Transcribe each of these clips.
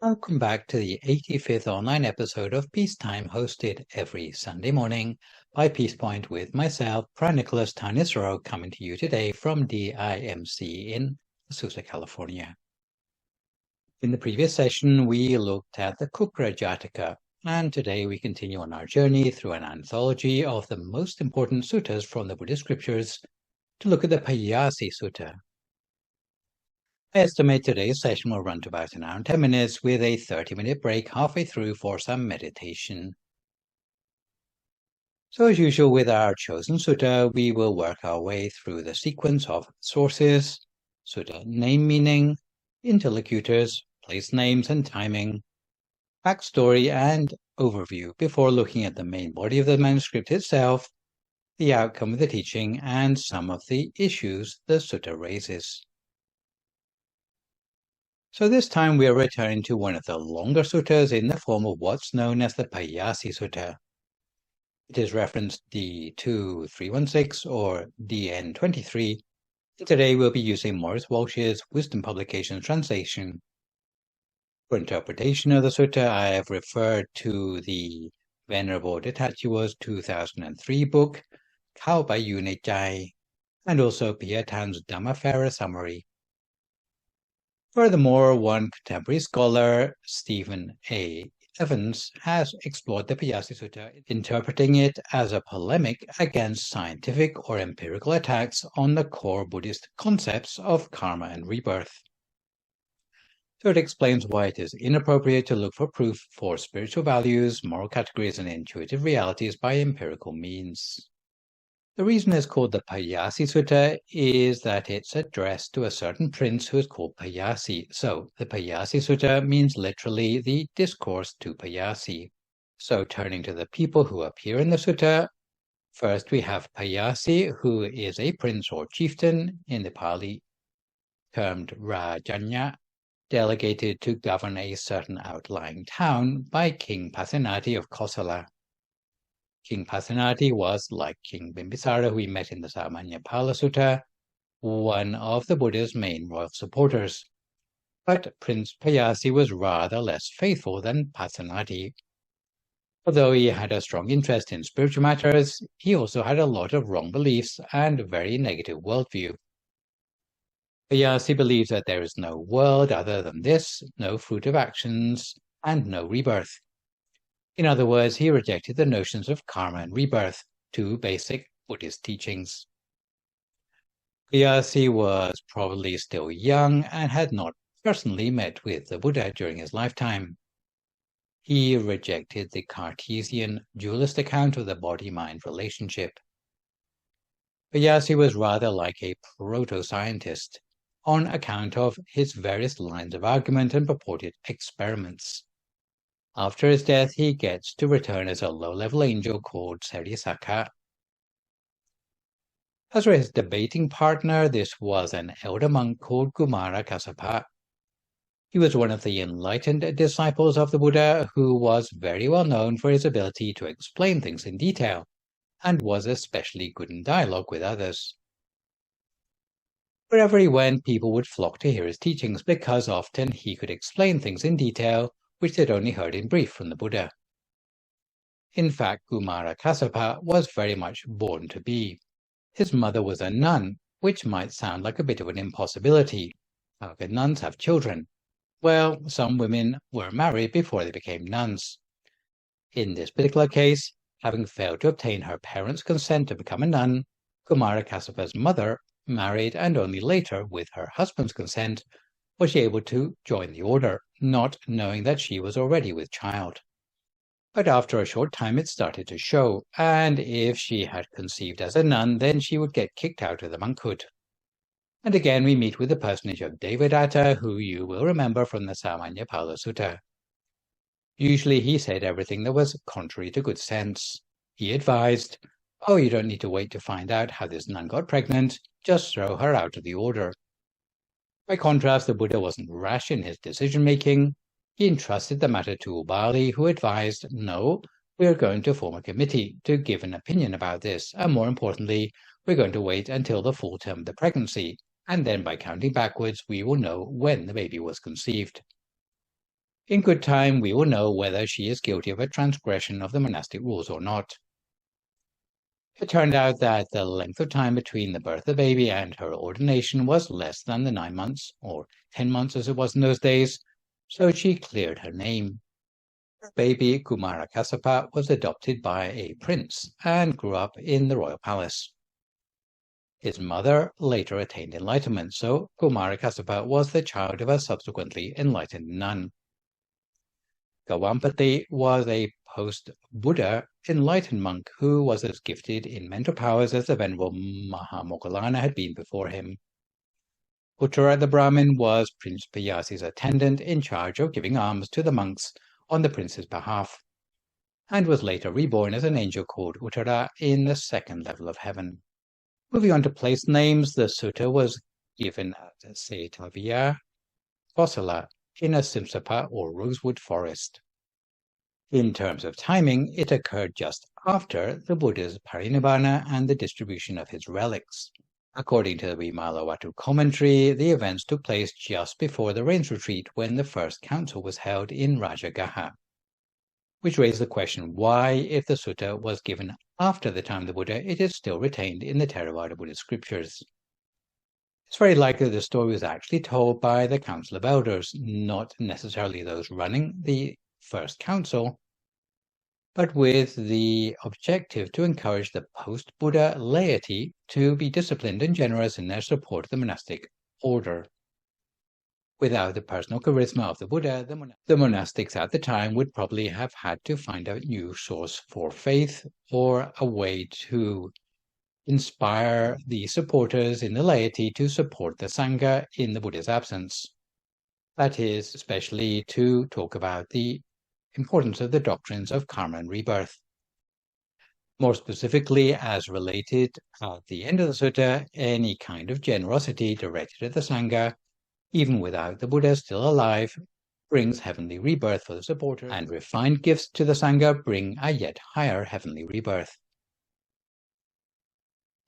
Welcome back to the 85th online episode of Peacetime, hosted every Sunday morning by Peace Point with myself, Phra Nicholas Thanissaro, coming to you today from DIMC in Azusa, California. In the previous session, we looked at the Kupra Jataka, and today we continue on our journey through an anthology of the most important suttas from the Buddhist scriptures to look at the Pāyāsi Sutta. I estimate today's session will run to about an hour and 10 minutes with a 30-minute break halfway through for some meditation. So as usual with our chosen sutta, we will work our way through the sequence of sources, sutta name meaning, interlocutors, place names and timing, backstory and overview before looking at the main body of the manuscript itself, the outcome of the teaching, and some of the issues the sutta raises. So this time we are returning to one of the longer suttas in the form of what's known as the Pāyāsi Sutta. It is referenced D2316 or DN23. Today we'll be using Maurice Walsh's Wisdom Publications translation. For interpretation of the sutta, I have referred to the Venerable Detatua's 2003 book, Khao Bai Yu Ne Chai, and also Pia Tan's Dhamma summary. Furthermore, one contemporary scholar, Stephen A. Evans, has explored the Pāyāsi Sutta, interpreting it as a polemic against scientific or empirical attacks on the core Buddhist concepts of karma and rebirth. So it explains why it is inappropriate to look for proof for spiritual values, moral categories, and intuitive realities by empirical means. The reason it's called the Pāyāsi Sutta is that it's addressed to a certain prince who is called Pāyāsi. So the Pāyāsi Sutta means literally the discourse to Pāyāsi. So turning to the people who appear in the sutta, first we have Pāyāsi, who is a prince or chieftain, in the Pali termed Rajanya, delegated to govern a certain outlying town by King Pasenadi of Kosala. King Pasenadi was, like King Bimbisara, who we met in the Samanyapala Sutta, one of the Buddha's main royal supporters. But Prince Pāyāsi was rather less faithful than Pasenadi. Although he had a strong interest in spiritual matters, he also had a lot of wrong beliefs and a very negative worldview. Pāyāsi believes that there is no world other than this, no fruit of actions, and no rebirth. In other words, he rejected the notions of karma and rebirth, two basic Buddhist teachings. Pāyāsi was probably still young and had not personally met with the Buddha during his lifetime. He rejected the Cartesian dualist account of the body-mind relationship. Pāyāsi was rather like a proto-scientist on account of his various lines of argument and purported experiments. After his death, he gets to return as a low-level angel called Sarisaka. As for his debating partner, this was an elder monk called Kumara Kassapa. He was one of the enlightened disciples of the Buddha who was very well known for his ability to explain things in detail, and was especially good in dialogue with others. Wherever he went, people would flock to hear his teachings because often he could explain things in detail which they'd only heard in brief from the Buddha. In fact, Kumara Kassapa was very much born to be. His mother was a nun, which might sound like a bit of an impossibility. How could nuns have children? Well, some women were married before they became nuns. In this particular case, having failed to obtain her parents' consent to become a nun, Kumara Kassapa's mother married, and only later, with her husband's consent, was she able to join the order, not knowing that she was already with child. But after a short time it started to show, and if she had conceived as a nun, then she would get kicked out of the monkhood. And again we meet with the personage of Devadatta, who you will remember from the Samanyapala Sutta. Usually he said everything that was contrary to good sense. He advised, oh, you don't need to wait to find out how this nun got pregnant, just throw her out of the order. By contrast, the Buddha wasn't rash in his decision-making. He entrusted the matter to Ubali, who advised, no, we are going to form a committee to give an opinion about this, and more importantly, we're going to wait until the full term of the pregnancy, and then by counting backwards, we will know when the baby was conceived. In good time, we will know whether she is guilty of a transgression of the monastic rules or not. It turned out that the length of time between the birth of the baby and her ordination was less than the 9 months, or 10 months as it was in those days, so she cleared her name. Her baby, Kumara Kassapa, was adopted by a prince and grew up in the royal palace. His mother later attained enlightenment, so Kumara Kassapa was the child of a subsequently enlightened nun. Gawampati was a post-Buddha enlightened monk who was as gifted in mental powers as the Venerable Mahamoggallana had been before him. Uttara the Brahmin was Prince Pāyāsi's attendant in charge of giving alms to the monks on the prince's behalf, and was later reborn as an angel called Uttara in the second level of heaven. Moving on to place names, the sutta was given at Setavia, Kosala, in a Simsapa or rosewood forest. In terms of timing, it occurred just after the Buddha's parinibbana and the distribution of his relics. According to the Vimalawatu commentary, the events took place just before the rains retreat when the first council was held in Rajagaha, which raised the question why, if the sutta was given after the time of the Buddha, it is still retained in the Theravada Buddhist scriptures. It's very likely the story was actually told by the Council of Elders, not necessarily those running the first council, but with the objective to encourage the post-Buddha laity to be disciplined and generous in their support of the monastic order. Without the personal charisma of the Buddha, the monastics at the time would probably have had to find a new source for faith or a way to inspire the supporters in the laity to support the Sangha in the Buddha's absence. That is, especially to talk about the importance of the doctrines of karma and rebirth. More specifically, as related at the end of the sutta, any kind of generosity directed at the Sangha, even without the Buddha still alive, brings heavenly rebirth for the supporter, and refined gifts to the Sangha bring a yet higher heavenly rebirth.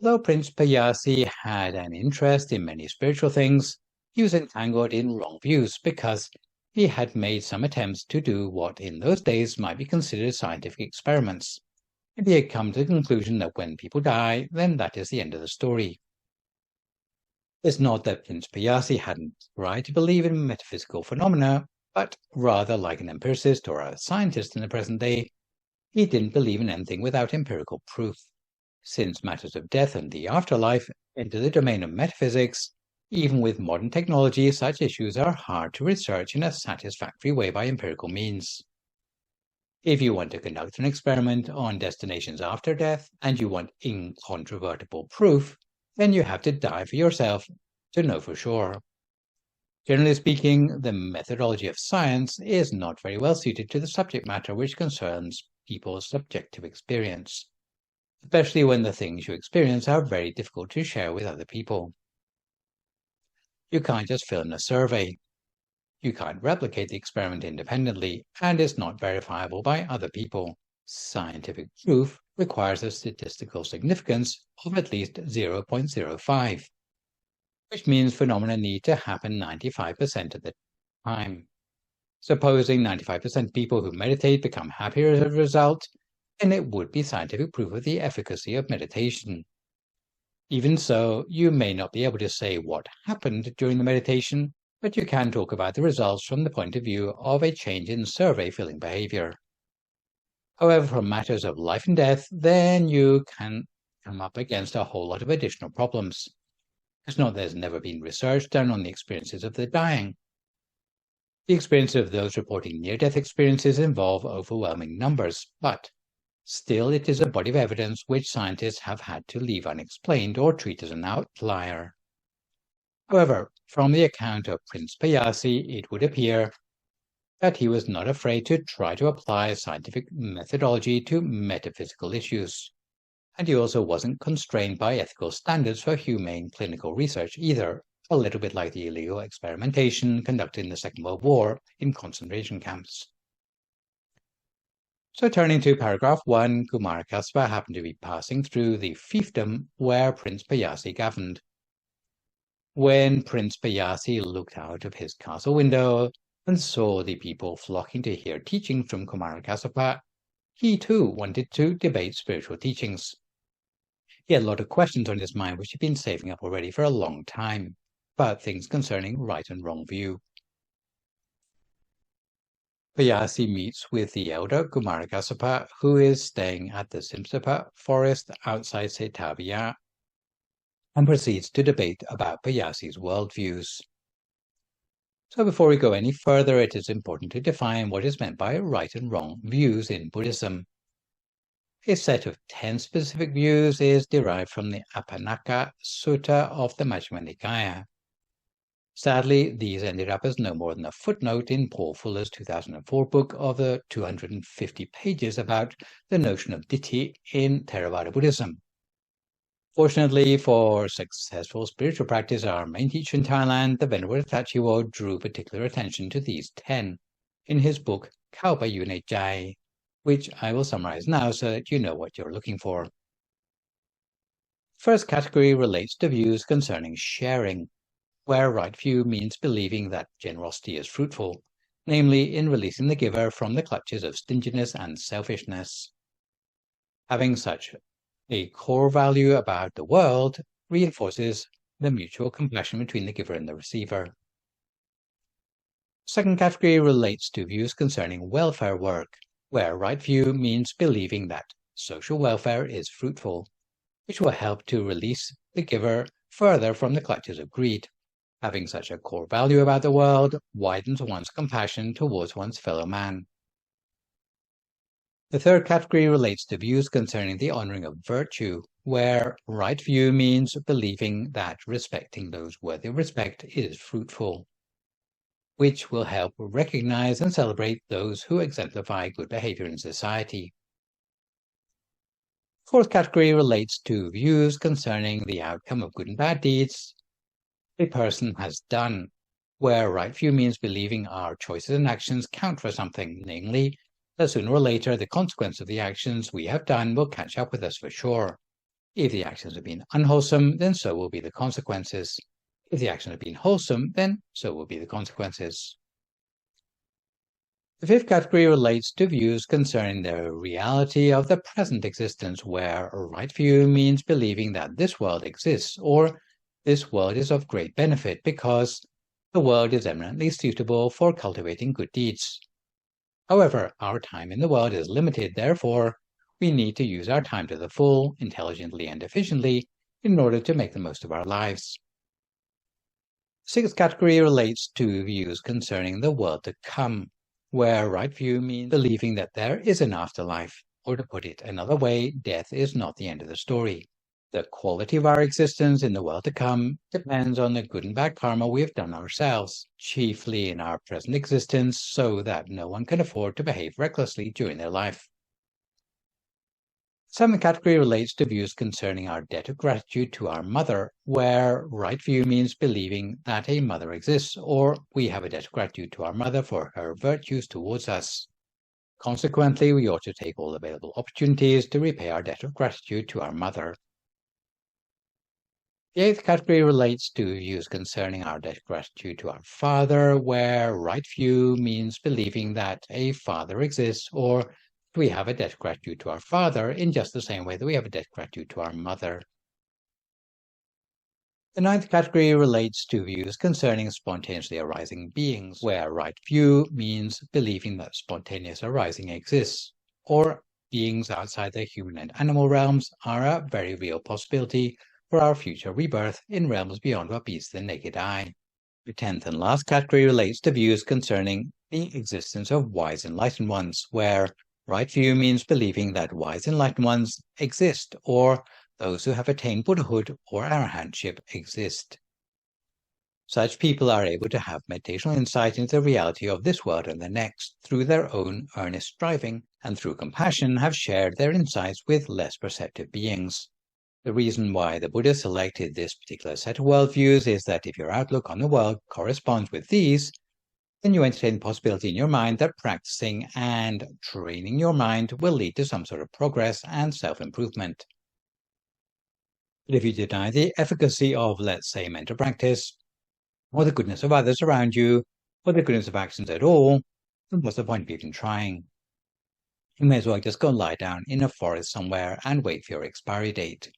Though Prince Pāyāsi had an interest in many spiritual things, he was entangled in wrong views because he had made some attempts to do what in those days might be considered scientific experiments, and he had come to the conclusion that when people die, then that is the end of the story. It's not that Prince Pāyāsi hadn't tried to believe in metaphysical phenomena, but rather like an empiricist or a scientist in the present day, he didn't believe in anything without empirical proof. Since matters of death and the afterlife enter the domain of metaphysics, even with modern technology, such issues are hard to research in a satisfactory way by empirical means. If you want to conduct an experiment on destinations after death, and you want incontrovertible proof, then you have to die for yourself to know for sure. Generally speaking, the methodology of science is not very well suited to the subject matter which concerns people's subjective experience, especially when the things you experience are very difficult to share with other people. You can't just fill in a survey. You can't replicate the experiment independently, and it's not verifiable by other people. Scientific proof requires a statistical significance of at least 0.05, which means phenomena need to happen 95% of the time. Supposing 95% people who meditate become happier as a result, then it would be scientific proof of the efficacy of meditation. Even so, you may not be able to say what happened during the meditation, but you can talk about the results from the point of view of a change in survey filling behavior. However, for matters of life and death, then you can come up against a whole lot of additional problems. It's not that there's never been research done on the experiences of the dying. The experiences of those reporting near-death experiences involve overwhelming numbers, but still it is a body of evidence which scientists have had to leave unexplained or treat as an outlier. However, from the account of Prince Pāyāsi, it would appear that he was not afraid to try to apply scientific methodology to metaphysical issues. And he also wasn't constrained by ethical standards for humane clinical research either, a little bit like the illegal experimentation conducted in the Second World War in concentration camps. So turning to paragraph 1, Kumara Kassapa happened to be passing through the fiefdom where Prince Pāyāsi governed. When Prince Pāyāsi looked out of his castle window, and saw the people flocking to hear teaching from Kumarakassapa, he too wanted to debate spiritual teachings. He had a lot of questions on his mind which he'd been saving up already for a long time, about things concerning right and wrong view. Pāyāsi meets with the elder Kumarakassapa, who is staying at the Simsapa forest outside Setavia, and proceeds to debate about Pāyāsi's worldviews. So before we go any further, it is important to define what is meant by right and wrong views in Buddhism. A set of 10 specific views is derived from the Apannaka Sutta of the Majjhima Nikaya. Sadly, these ended up as no more than a footnote in Paul Fuller's 2004 book of the 250 pages about the notion of ditthi in Theravada Buddhism. Fortunately for successful spiritual practice, our main teacher in Thailand, the Venerable Tachiwo, drew particular attention to these 10 in his book Kalpa Yune Jai, which I will summarize now so that you know what you're looking for. First category relates to views concerning sharing, where right view means believing that generosity is fruitful, namely in releasing the giver from the clutches of stinginess and selfishness. Having such a core value about the world reinforces the mutual compassion between the giver and the receiver. Second category relates to views concerning welfare work, where right view means believing that social welfare is fruitful, which will help to release the giver further from the clutches of greed. Having such a core value about the world widens one's compassion towards one's fellow man. The third category relates to views concerning the honoring of virtue, where right view means believing that respecting those worthy of respect is fruitful, which will help recognize and celebrate those who exemplify good behavior in society. Fourth category relates to views concerning the outcome of good and bad deeds a person has done, where right view means believing our choices and actions count for something, namely, that sooner or later the consequence of the actions we have done will catch up with us for sure. If the actions have been unwholesome, then so will be the consequences. If the actions have been wholesome, then so will be the consequences. The fifth category relates to views concerning the reality of the present existence, where right view means believing that this world exists, or this world is of great benefit because the world is eminently suitable for cultivating good deeds. However, our time in the world is limited, therefore, we need to use our time to the full, intelligently and efficiently, in order to make the most of our lives. Sixth category relates to views concerning the world to come, where right view means believing that there is an afterlife, or to put it another way, death is not the end of the story. The quality of our existence in the world to come depends on the good and bad karma we have done ourselves, chiefly in our present existence, so that no one can afford to behave recklessly during their life. Seventh category relates to views concerning our debt of gratitude to our mother, where right view means believing that a mother exists, or we have a debt of gratitude to our mother for her virtues towards us. Consequently, we ought to take all available opportunities to repay our debt of gratitude to our mother. The eighth category relates to views concerning our debt of gratitude to our father, where right view means believing that a father exists, or we have a debt of gratitude to our father in just the same way that we have a debt of gratitude to our mother. The ninth category relates to views concerning spontaneously arising beings, where right view means believing that spontaneous arising exists, or beings outside the human and animal realms are a very real possibility for our future rebirth in realms beyond what meets the naked eye. The 10th and last category relates to views concerning the existence of wise enlightened ones, where right view means believing that wise enlightened ones exist, or those who have attained Buddhahood or arahantship exist. Such people are able to have meditational insight into the reality of this world and the next through their own earnest striving, and through compassion have shared their insights with less perceptive beings. The reason why the Buddha selected this particular set of worldviews is that if your outlook on the world corresponds with these, then you entertain the possibility in your mind that practicing and training your mind will lead to some sort of progress and self-improvement. But if you deny the efficacy of, let's say, mental practice, or the goodness of others around you, or the goodness of actions at all, then what's the point of even trying? You may as well just go lie down in a forest somewhere and wait for your expiry date.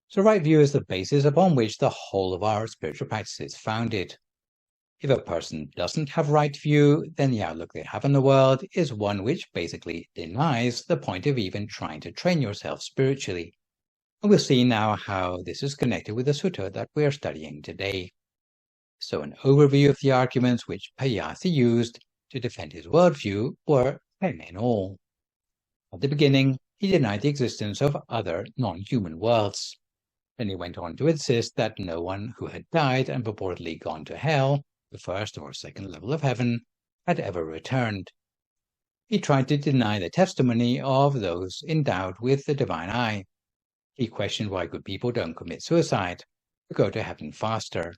So right view is the basis upon which the whole of our spiritual practice is founded. If a person doesn't have right view, then the outlook they have on the world is one which basically denies the point of even trying to train yourself spiritually. And we'll see now how this is connected with the sutta that we are studying today. So an overview of the arguments which Pāyāsi used to defend his worldview were 10 in all. At the beginning, he denied the existence of other non-human worlds. Then he went on to insist that no one who had died and purportedly gone to hell, the first or second level of heaven, had ever returned. He tried to deny the testimony of those endowed with the divine eye. He questioned why good people don't commit suicide to go to heaven faster.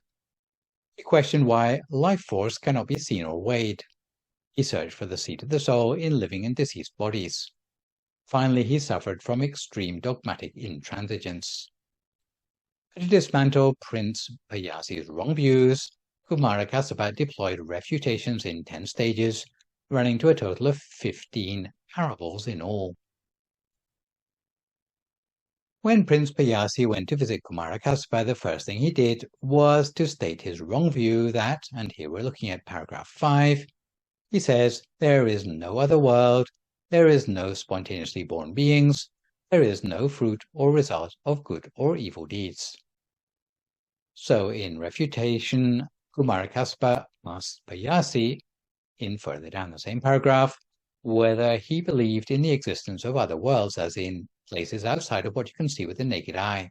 He questioned why life force cannot be seen or weighed. He searched for the seat of the soul in living and deceased bodies. Finally, he suffered from extreme dogmatic intransigence. To dismantle Prince Pāyāsi's wrong views, Kumarakassapa deployed refutations in 10 stages, running to a total of 15 parables in all. When Prince Pāyāsi went to visit Kumarakassapa, the first thing he did was to state his wrong view that, and here we're looking at paragraph 5, he says, there is no other world, there is no spontaneously born beings, there is no fruit or result of good or evil deeds. So in refutation, Kumarakassapa asked Pāyāsi, in further down the same paragraph, whether he believed in the existence of other worlds, as in places outside of what you can see with the naked eye.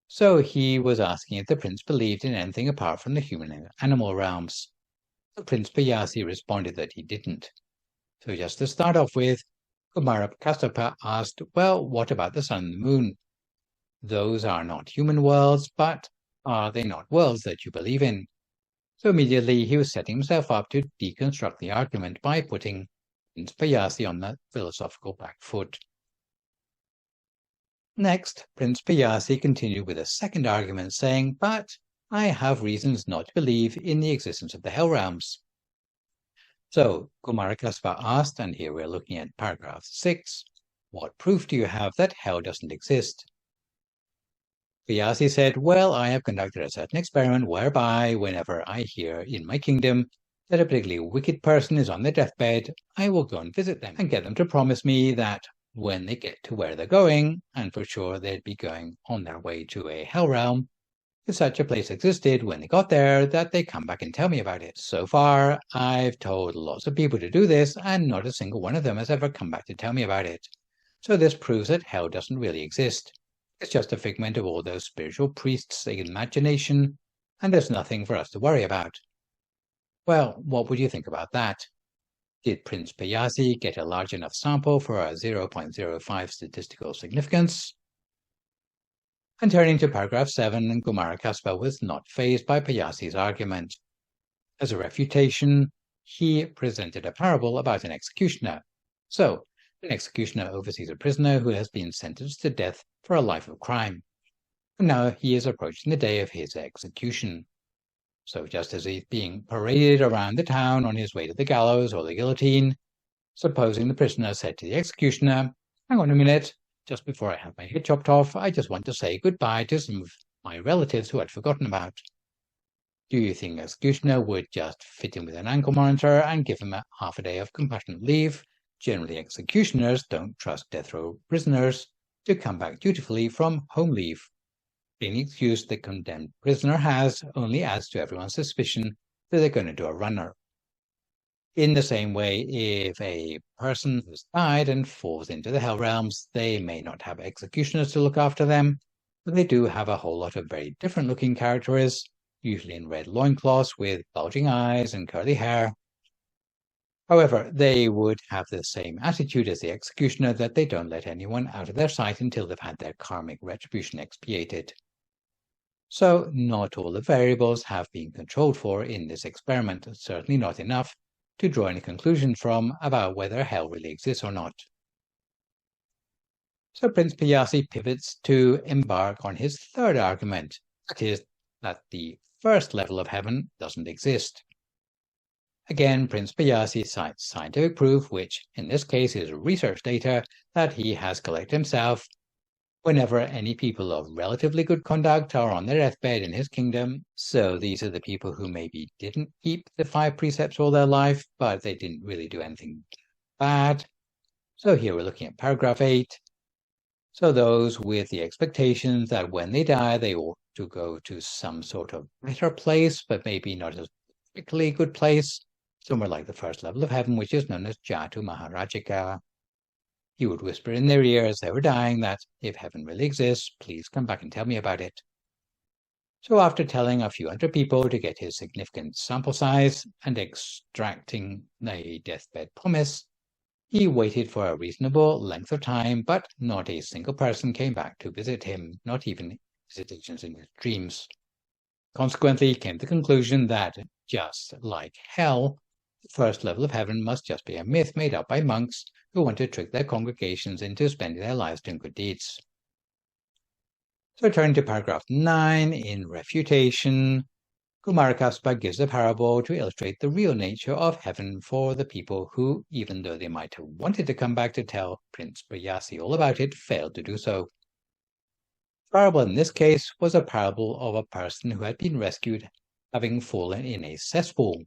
So he was asking if the prince believed in anything apart from the human and animal realms. The Prince Pāyāsi responded that he didn't. So just to start off with, Kumarakassapa asked, well, what about the sun and the moon? Those are not human worlds, but are they not worlds that you believe in? So immediately he was setting himself up to deconstruct the argument by putting Prince Pāyāsi on the philosophical back foot. Next, Prince Pāyāsi continued with a second argument, saying, but I have reasons not to believe in the existence of the hell realms. So Kumarakassapa asked, and here we're looking at paragraph 6, what proof do you have that hell doesn't exist? Pāyāsi said, well, I have conducted a certain experiment whereby whenever I hear in my kingdom that a particularly wicked person is on their deathbed, I will go and visit them and get them to promise me that when they get to where they're going, and for sure they'd be going on their way to a hell realm, if such a place existed when they got there, that they come back and tell me about it. So far, I've told lots of people to do this, and not a single one of them has ever come back to tell me about it. So this proves that hell doesn't really exist. It's just a figment of all those spiritual priests' imagination, and there's nothing for us to worry about. Well, what would you think about that? Did Prince Pāyāsi get a large enough sample for a 0.05 statistical significance? And turning to paragraph 7, Kumarakassapa was not fazed by Pāyāsi's argument. As a refutation, he presented a parable about an executioner. So, an executioner oversees a prisoner who has been sentenced to death for a life of crime. And now he is approaching the day of his execution. So just as he's being paraded around the town on his way to the gallows or the guillotine, supposing the prisoner said to the executioner, hang on a minute, just before I have my head chopped off, I just want to say goodbye to some of my relatives who I'd forgotten about. Do you think the executioner would just fit in with an ankle monitor and give him half a day of compassionate leave? Generally, executioners don't trust death row prisoners to come back dutifully from home leave. Any excuse the condemned prisoner has only adds to everyone's suspicion that they're going to do a runner. In the same way, if a person has died and falls into the hell realms, they may not have executioners to look after them, but they do have a whole lot of very different looking characters, usually in red loincloths with bulging eyes and curly hair. However, they would have the same attitude as the executioner, that they don't let anyone out of their sight until they've had their karmic retribution expiated. So not all the variables have been controlled for in this experiment, certainly not enough to draw any conclusions from about whether hell really exists or not. So Prince Pāyāsi pivots to embark on his third argument, that is, that the first level of heaven doesn't exist. Again, Prince Pāyāsi cites scientific proof, which in this case is research data that he has collected himself. Whenever any people of relatively good conduct are on their deathbed in his kingdom, so these are the people who maybe didn't keep the 5 precepts all their life, but they didn't really do anything bad. So here we're looking at paragraph 8. So those with the expectations that when they die, they ought to go to some sort of better place, but maybe not a particularly good place, somewhere like the first level of heaven, which is known as Jatu Maharajika. He would whisper in their ear as they were dying that if heaven really exists, please come back and tell me about it. So after telling a few hundred people to get his significant sample size and extracting a deathbed promise, he waited for a reasonable length of time, but not a single person came back to visit him, not even visitations in his dreams. Consequently, he came to the conclusion that, just like hell, the first level of heaven must just be a myth made up by monks who want to trick their congregations into spending their lives doing good deeds. So turning to paragraph 9, in refutation, Kumarakaspa gives a parable to illustrate the real nature of heaven for the people who, even though they might have wanted to come back to tell Prince Pāyāsi all about it, failed to do so. The parable in this case was a parable of a person who had been rescued having fallen in a cesspool.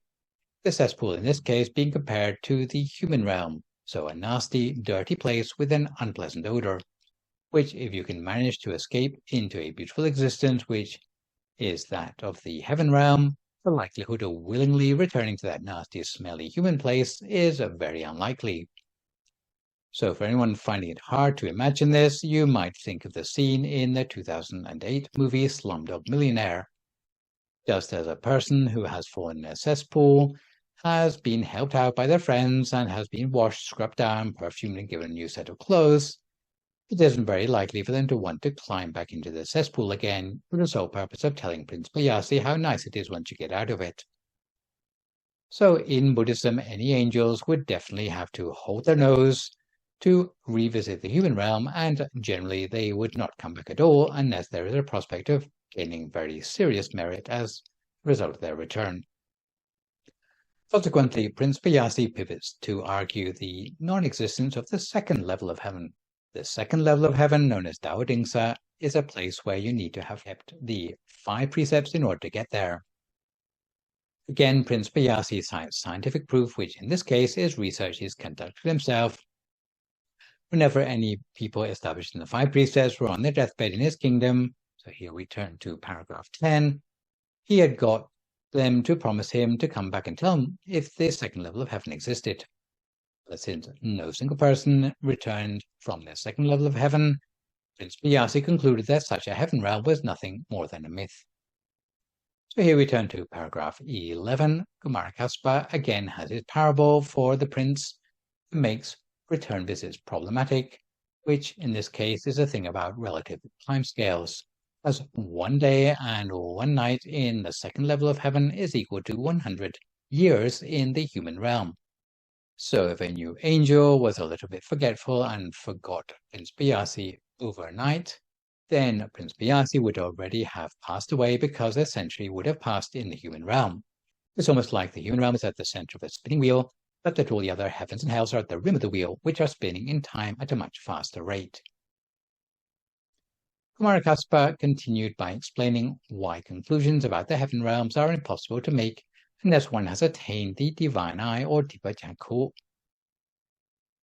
The cesspool in this case being compared to the human realm, so a nasty, dirty place with an unpleasant odor, which if you can manage to escape into a beautiful existence, which is that of the heaven realm, the likelihood of willingly returning to that nasty, smelly human place is very unlikely. So for anyone finding it hard to imagine this, you might think of the scene in the 2008 movie Slumdog Millionaire. Just as a person who has fallen in a cesspool has been helped out by their friends and has been washed, scrubbed down, perfumed and given a new set of clothes, it isn't very likely for them to want to climb back into the cesspool again for the sole purpose of telling Prince Pāyāsi how nice it is once you get out of it. So in Buddhism, any angels would definitely have to hold their nose to revisit the human realm, and generally they would not come back at all unless there is a prospect of gaining very serious merit as a result of their return. Consequently, Prince Pāyāsi pivots to argue the non-existence of the second level of heaven. The second level of heaven, known as Dhamma, is a place where you need to have kept the 5 precepts in order to get there. Again, Prince Pāyāsi cites scientific proof, which in this case is research he's conducted himself. Whenever any people established in the 5 precepts were on their deathbed in his kingdom, so here we turn to paragraph 10, he had got them to promise him to come back and tell him if the second level of heaven existed. But since no single person returned from their second level of heaven, Prince Pāyāsi concluded that such a heaven realm was nothing more than a myth. So here we turn to paragraph 11. Kumarakaspa again has his parable for the prince who makes return visits problematic, which in this case is a thing about relative timescales, as 1 day and 1 night in the second level of heaven is equal to 100 years in the human realm. So if a new angel was a little bit forgetful and forgot Prince Pāyāsi overnight, then Prince Pāyāsi would already have passed away because a century would have passed in the human realm. It's almost like the human realm is at the center of a spinning wheel, but that all the other heavens and hells are at the rim of the wheel, which are spinning in time at a much faster rate. Kumarakaspa continued by explaining why conclusions about the heaven realms are impossible to make unless one has attained the divine eye or Dipajakku.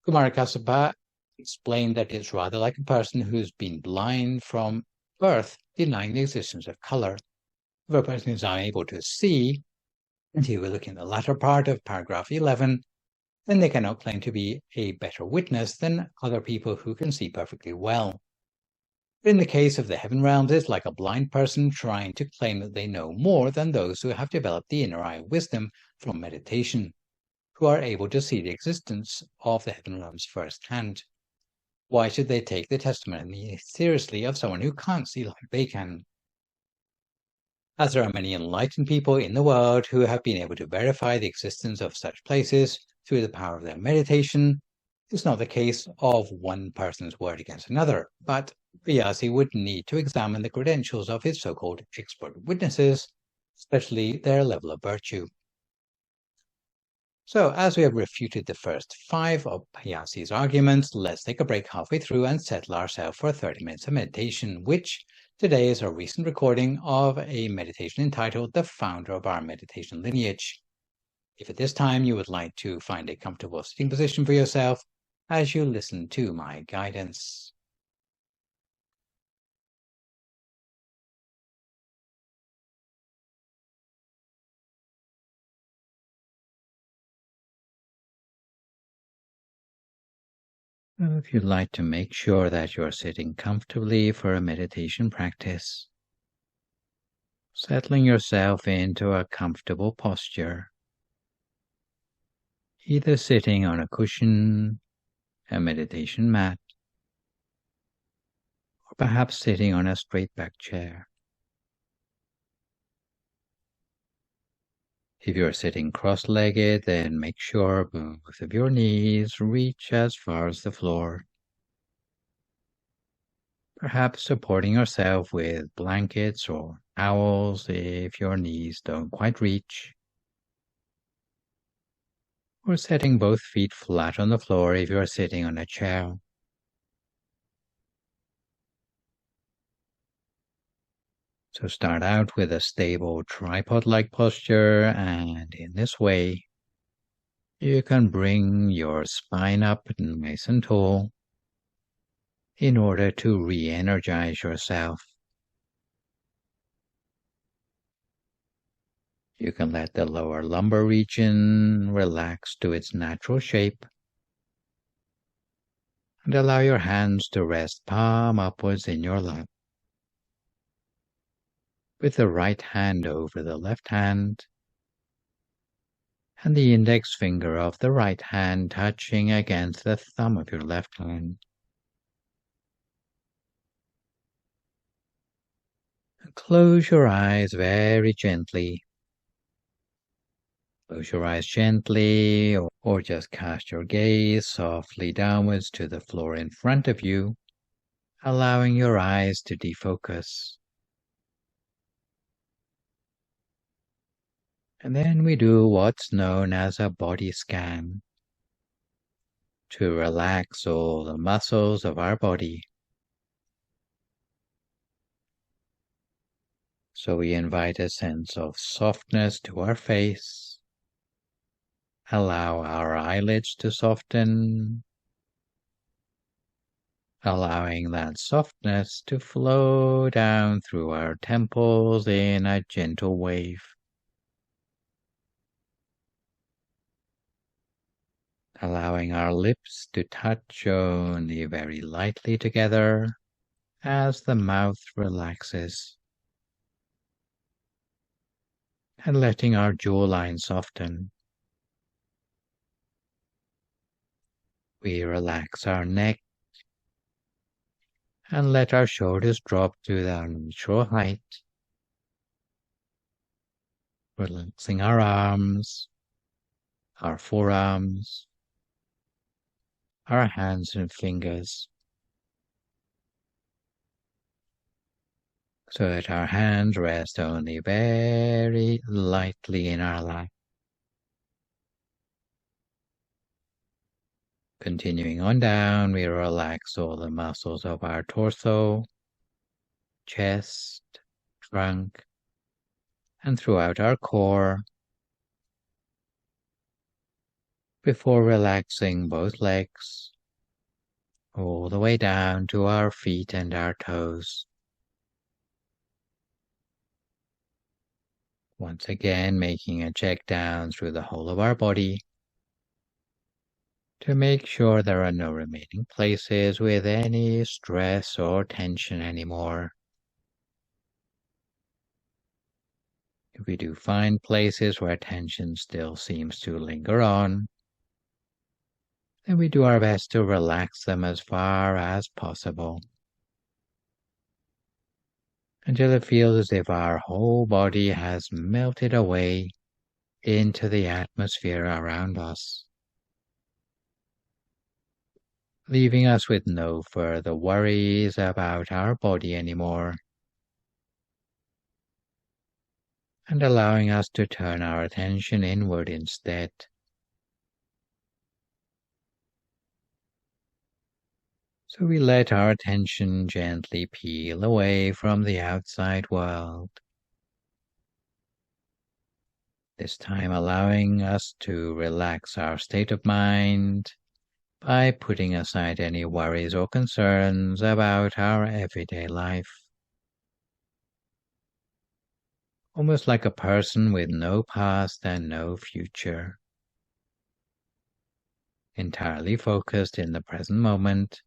Kumarakaspa explained that it's rather like a person who's been blind from birth, denying the existence of color. If a person is unable to see, and here we're looking at the latter part of paragraph 11, then they cannot claim to be a better witness than other people who can see perfectly well. In the case of the heaven realms, it's like a blind person trying to claim that they know more than those who have developed the inner eye of wisdom from meditation, who are able to see the existence of the heaven realms firsthand. Why should they take the testimony seriously of someone who can't see like they can? As there are many enlightened people in the world who have been able to verify the existence of such places through the power of their meditation, it's not the case of one person's word against another, but Pāyāsi would need to examine the credentials of his so-called expert witnesses especially their level of virtue. So, as we have refuted the first 5 of Pāyāsi's arguments, let's take a break halfway through and settle ourselves for 30 minutes of meditation, which today is a recent recording of a meditation entitled The Founder of Our Meditation Lineage. If at this time you would like to find a comfortable sitting position for yourself as you listen to my guidance. If you'd like to make sure that you're sitting comfortably for a meditation practice, settling yourself into a comfortable posture, either sitting on a cushion, a meditation mat, or perhaps sitting on a straight-back chair. If you're sitting cross-legged, then make sure both of your knees reach as far as the floor. Perhaps supporting yourself with blankets or towels if your knees don't quite reach. Or setting both feet flat on the floor if you're sitting on a chair. So start out with a stable tripod-like posture, and in this way, you can bring your spine up nice and tall in order to re-energize yourself. You can let the lower lumbar region relax to its natural shape and allow your hands to rest palm upwards in your lap, with the right hand over the left hand and the index finger of the right hand touching against the thumb of your left hand. Close your eyes very gently. Close your eyes gently, or just cast your gaze softly downwards to the floor in front of you, allowing your eyes to defocus. And then we do what's known as a body scan to relax all the muscles of our body. So we invite a sense of softness to our face. Allow our eyelids to soften, allowing that softness to flow down through our temples in a gentle wave. Allowing our lips to touch only very lightly together as the mouth relaxes, and letting our jawline soften. We relax our neck and let our shoulders drop to their natural height, relaxing our arms, our forearms, our hands and fingers, so that our hands rest only very lightly in our lap. Continuing on down, we relax all the muscles of our torso, chest, trunk, and throughout our core, before relaxing both legs, all the way down to our feet and our toes. Once again, making a check down through the whole of our body to make sure there are no remaining places with any stress or tension anymore. If we do find places where tension still seems to linger on, then we do our best to relax them as far as possible, until it feels as if our whole body has melted away into the atmosphere around us, leaving us with no further worries about our body anymore, and allowing us to turn our attention inward instead. So we let our attention gently peel away from the outside world. This time allowing us to relax our state of mind by putting aside any worries or concerns about our everyday life. Almost like a person with no past and no future. Entirely focused in the present moment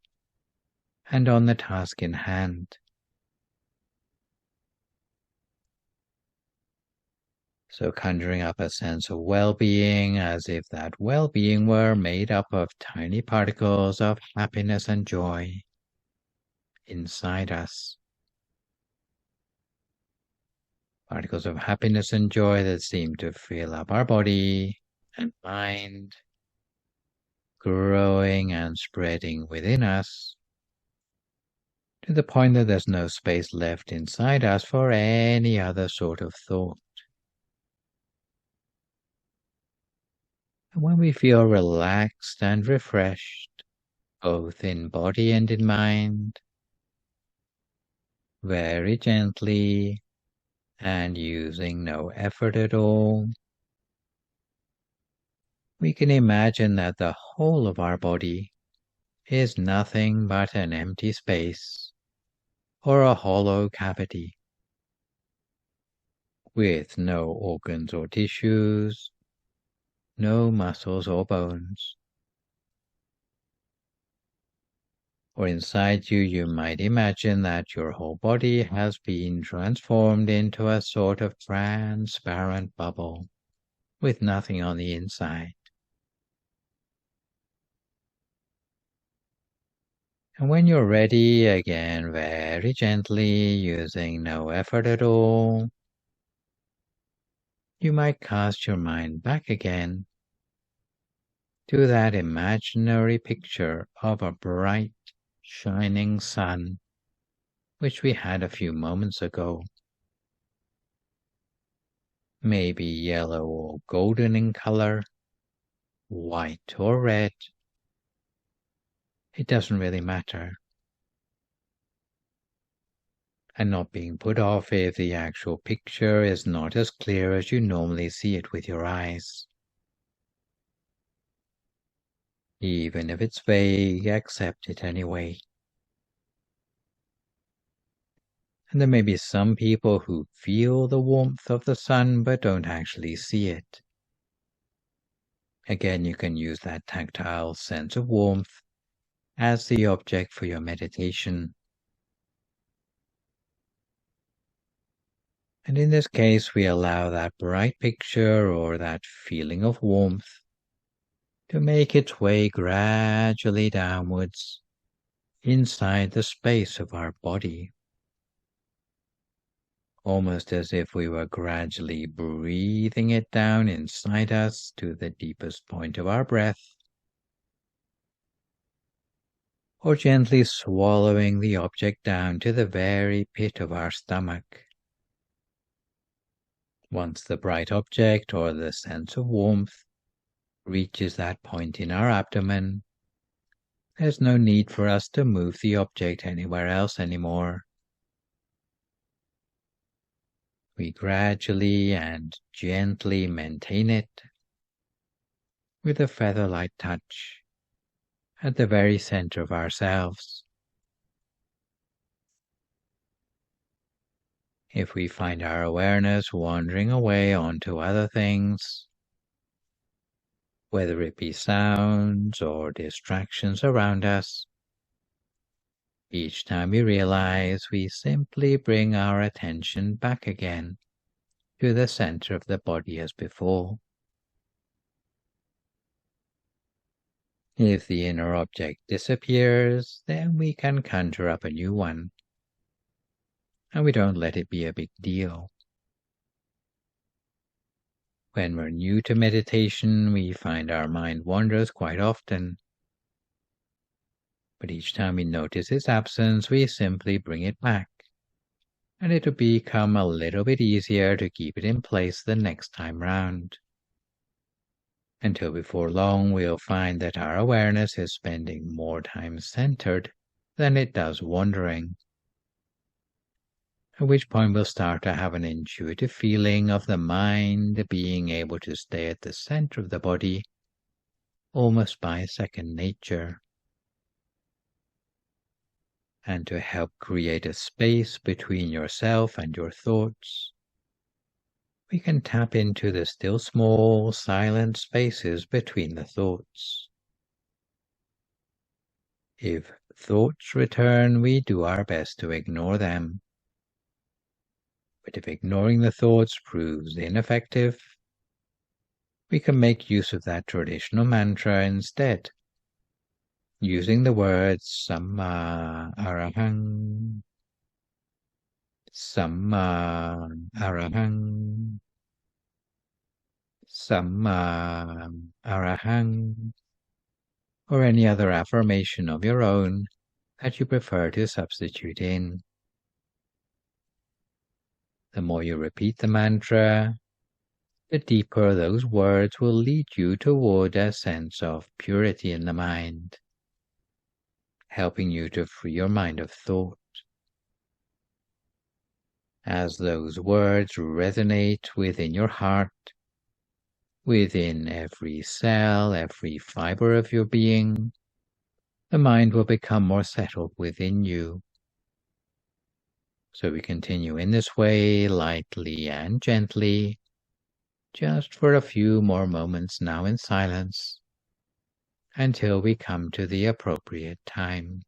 and on the task in hand. So conjuring up a sense of well-being as if that well-being were made up of tiny particles of happiness and joy inside us. Particles of happiness and joy that seem to fill up our body and mind, growing and spreading within us to the point that there's no space left inside us for any other sort of thought. And when we feel relaxed and refreshed, both in body and in mind, very gently and using no effort at all, we can imagine that the whole of our body is nothing but an empty space or a hollow cavity with no organs or tissues, no muscles or bones. Or inside you, you might imagine that your whole body has been transformed into a sort of transparent bubble with nothing on the inside. And when you're ready, again, very gently, using no effort at all, you might cast your mind back again to that imaginary picture of a bright, shining sun, which we had a few moments ago. Maybe yellow or golden in color, white or red. It doesn't really matter. And not being put off if the actual picture is not as clear as you normally see it with your eyes. Even if it's vague, accept it anyway. And there may be some people who feel the warmth of the sun but don't actually see it. Again, you can use that tactile sense of warmth as the object for your meditation. And in this case, we allow that bright picture or that feeling of warmth to make its way gradually downwards inside the space of our body. Almost as if we were gradually breathing it down inside us to the deepest point of our breath, or gently swallowing the object down to the very pit of our stomach. Once the bright object or the sense of warmth reaches that point in our abdomen, there's no need for us to move the object anywhere else anymore. We gradually and gently maintain it with a feather-light touch at the very center of ourselves. If we find our awareness wandering away onto other things, whether it be sounds or distractions around us, each time we realize, we simply bring our attention back again to the center of the body as before. If the inner object disappears, then we can conjure up a new one, and we don't let it be a big deal. When we're new to meditation, we find our mind wanders quite often. But each time we notice its absence, we simply bring it back and it'll become a little bit easier to keep it in place the next time round. Until before long, we'll find that our awareness is spending more time centered than it does wandering. At which point we'll start to have an intuitive feeling of the mind being able to stay at the center of the body, almost by second nature. And to help create a space between yourself and your thoughts, we can tap into the still small, silent spaces between the thoughts. If thoughts return, we do our best to ignore them. But if ignoring the thoughts proves ineffective, we can make use of that traditional mantra instead, using the words Samma Arahang, Samma Arahang, Samma Arahang, or any other affirmation of your own that you prefer to substitute in. The more you repeat the mantra, the deeper those words will lead you toward a sense of purity in the mind, helping you to free your mind of thought. As those words resonate within your heart, within every cell, every fiber of your being, the mind will become more settled within you. So we continue in this way, lightly and gently, just for a few more moments now in silence, until we come to the appropriate time.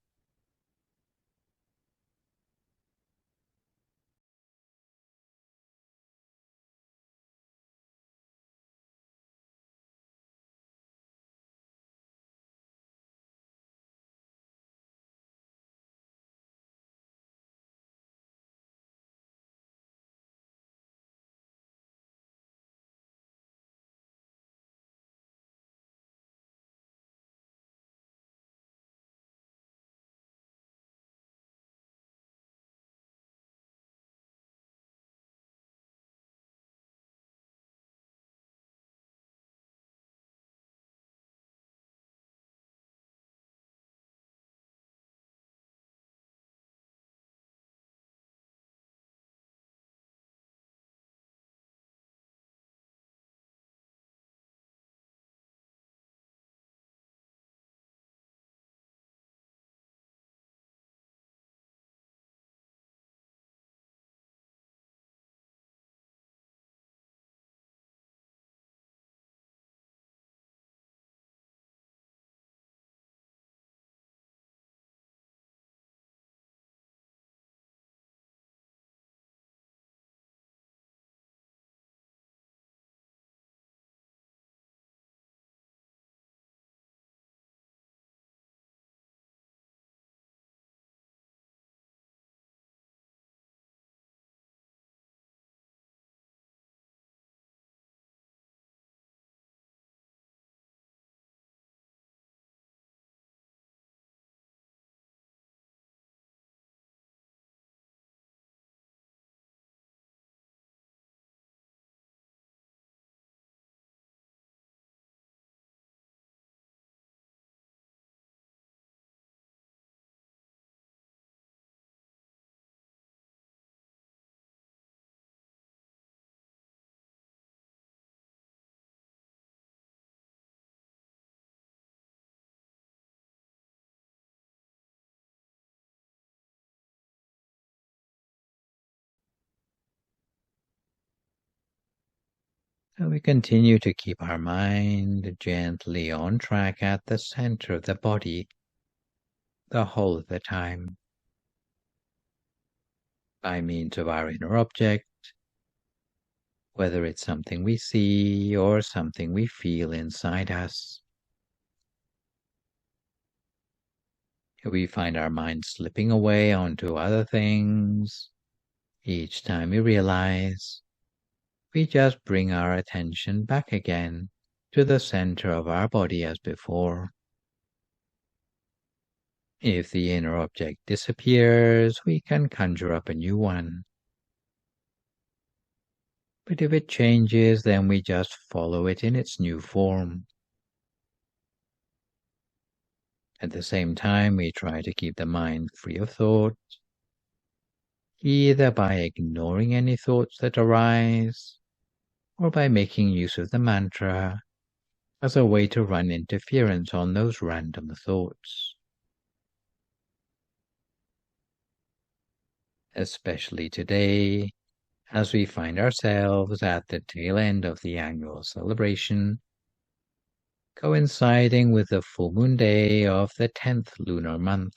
So we continue to keep our mind gently on track at the center of the body the whole of the time, by means of our inner object, whether it's something we see or something we feel inside us. We find our mind slipping away onto other things. Each time we realize, we just bring our attention back again to the center of our body as before. If the inner object disappears, we can conjure up a new one, But if it changes, then we just follow it in its new form. At the same time, we try to keep the mind free of thought, either by ignoring any thoughts that arise, or by making use of the mantra as a way to run interference on those random thoughts. Especially today, as we find ourselves at the tail end of the annual celebration, coinciding with the full moon day of the 10th lunar month,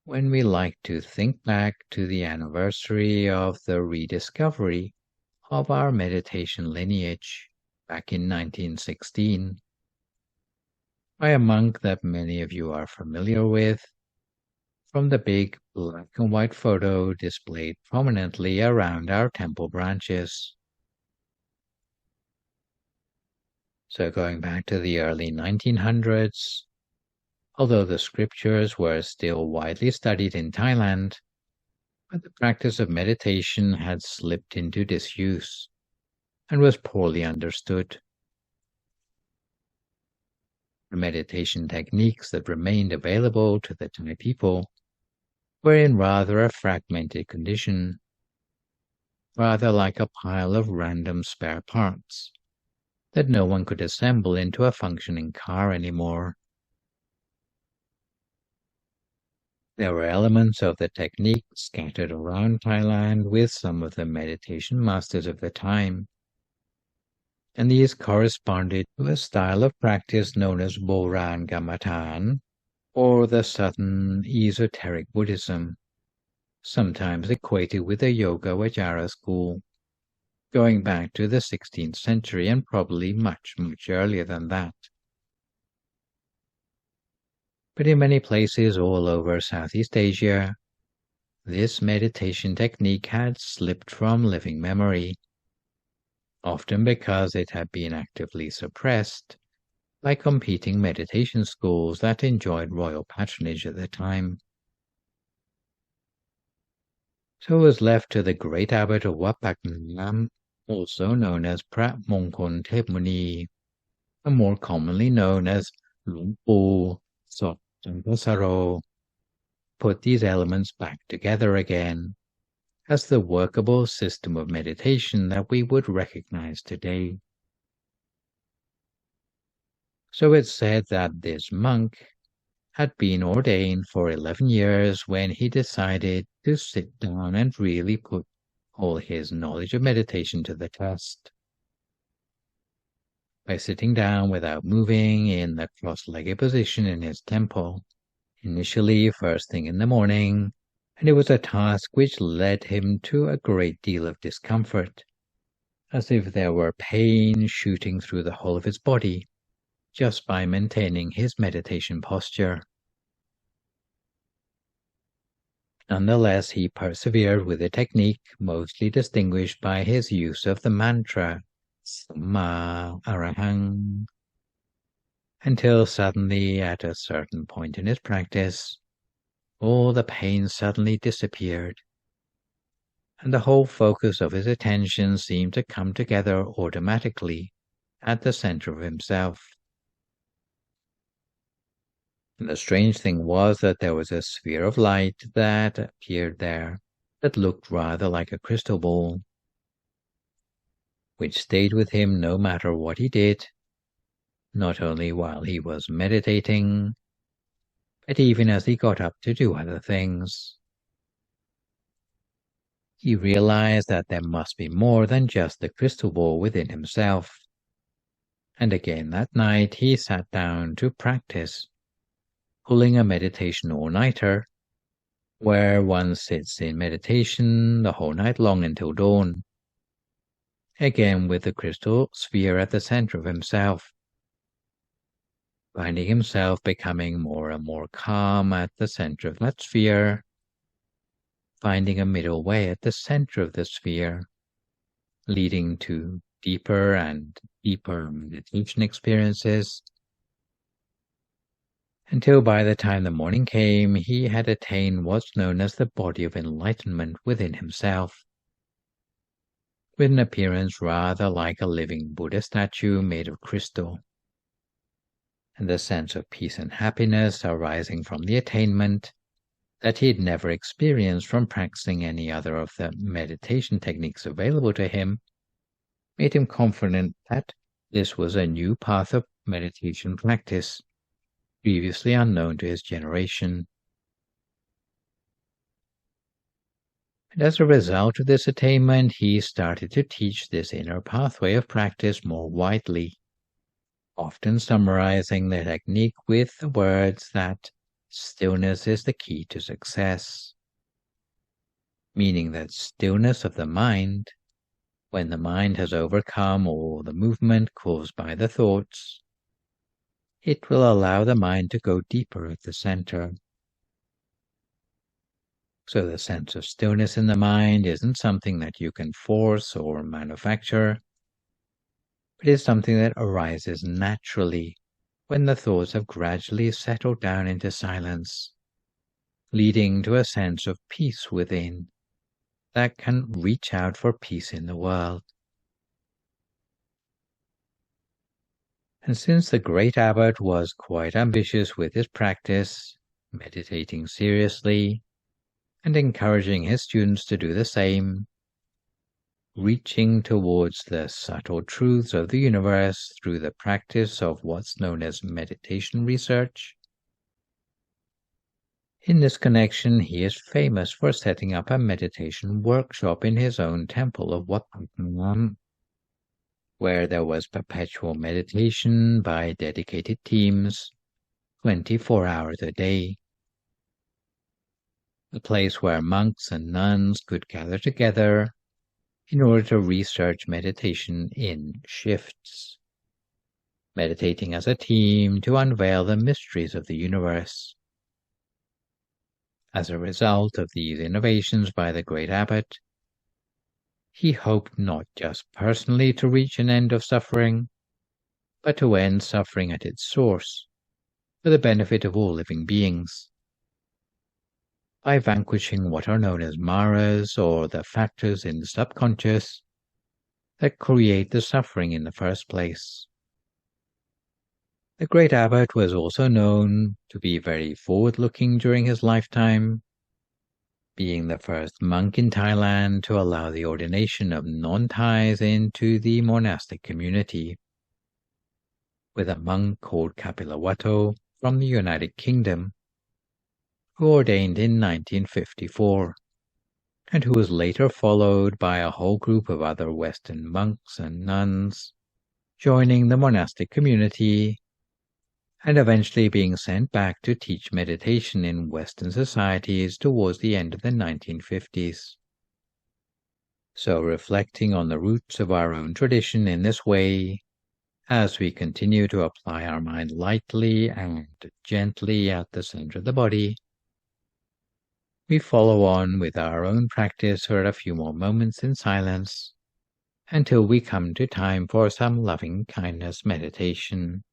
when we like to think back to the anniversary of the rediscovery of our meditation lineage back in 1916 by a monk that many of you are familiar with, from the big black and white photo displayed prominently around our temple branches. So going back to the early 1900s, although the scriptures were still widely studied in Thailand, but the practice of meditation had slipped into disuse and was poorly understood. The meditation techniques that remained available to the Thai people were in rather a fragmented condition, rather like a pile of random spare parts that no one could assemble into a functioning car anymore. There were elements of the technique scattered around Thailand with some of the meditation masters of the time, and these corresponded to a style of practice known as Boran Gamatan, or the Southern Esoteric Buddhism, sometimes equated with the Yoga Vajra school, going back to the 16th century and probably much, much earlier than that. But in many places all over Southeast Asia, this meditation technique had slipped from living memory, often because it had been actively suppressed by competing meditation schools that enjoyed royal patronage at the time. So it was left to the great abbot of Wat Pak Nam, also known as Phra Mongkol Thepmuni, and more commonly known as Luang Pu Sot Thanissaro, put these elements back together again as the workable system of meditation that we would recognize today. So it's said that this monk had been ordained for 11 years when he decided to sit down and really put all his knowledge of meditation to the test. By sitting down without moving in the cross-legged position in his temple, initially first thing in the morning, and it was a task which led him to a great deal of discomfort, as if there were pain shooting through the whole of his body, just by maintaining his meditation posture. Nonetheless, he persevered with a technique mostly distinguished by his use of the mantra Samma Arahang, until suddenly, at a certain point in his practice, all the pain suddenly disappeared, and the whole focus of his attention seemed to come together automatically at the center of himself. And the strange thing was that there was a sphere of light that appeared there that looked rather like a crystal ball, which stayed with him no matter what he did, not only while he was meditating, but even as he got up to do other things. He realized that there must be more than just the crystal ball within himself. And again that night he sat down to practice, pulling a meditation all-nighter, where one sits in meditation the whole night long until dawn, again with the crystal sphere at the center of himself, finding himself becoming more and more calm at the center of that sphere, finding a middle way at the center of the sphere, leading to deeper and deeper meditation experiences, until by the time the morning came, he had attained what's known as the body of enlightenment within himself, with an appearance rather like a living Buddha statue made of crystal. And the sense of peace and happiness arising from the attainment that he had never experienced from practicing any other of the meditation techniques available to him made him confident that this was a new path of meditation practice, previously unknown to his generation. And as a result of this attainment, he started to teach this inner pathway of practice more widely, often summarizing the technique with the words that stillness is the key to success, meaning that stillness of the mind, when the mind has overcome all the movement caused by the thoughts, it will allow the mind to go deeper at the center. So the sense of stillness in the mind isn't something that you can force or manufacture. It is something that arises naturally when the thoughts have gradually settled down into silence, leading to a sense of peace within that can reach out for peace in the world. And since the great abbot was quite ambitious with his practice, meditating seriously, and encouraging his students to do the same, reaching towards the subtle truths of the universe through the practice of what's known as meditation research. In this connection, he is famous for setting up a meditation workshop in his own temple of Wat Phra, where there was perpetual meditation by dedicated teams, 24 hours a day. A place where monks and nuns could gather together in order to research meditation in shifts, meditating as a team to unveil the mysteries of the universe. As a result of these innovations by the great abbot, he hoped not just personally to reach an end of suffering, but to end suffering at its source, for the benefit of all living beings, by vanquishing what are known as maras, or the factors in the subconscious that create the suffering in the first place. The great abbot was also known to be very forward-looking during his lifetime, being the first monk in Thailand to allow the ordination of non-Thais into the monastic community, with a monk called Kapilavattho from the United Kingdom, who ordained in 1954, and who was later followed by a whole group of other Western monks and nuns, joining the monastic community and eventually being sent back to teach meditation in Western societies towards the end of the 1950s. So reflecting on the roots of our own tradition in this way, as we continue to apply our mind lightly and gently at the center of the body, we follow on with our own practice for a few more moments in silence until we come to time for some loving kindness meditation.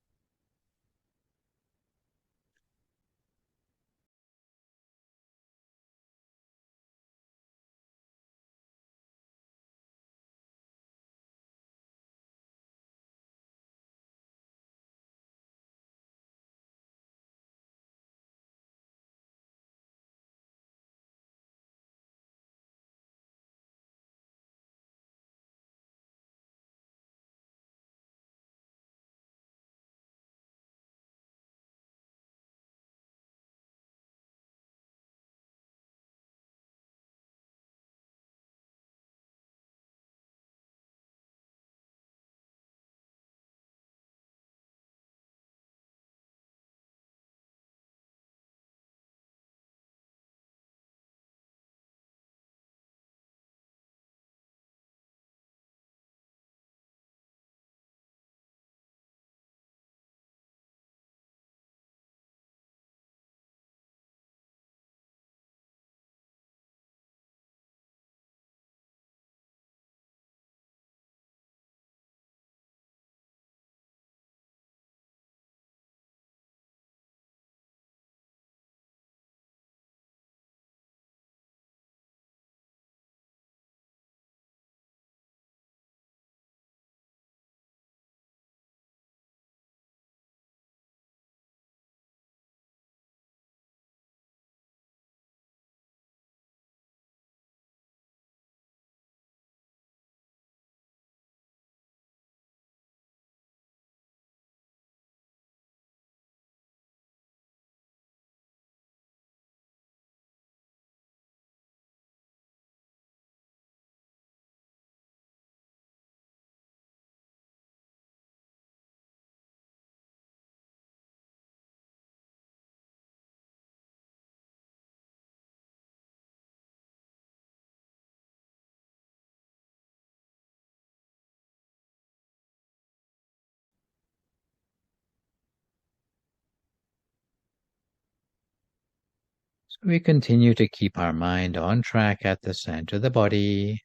We continue to keep our mind on track at the center of the body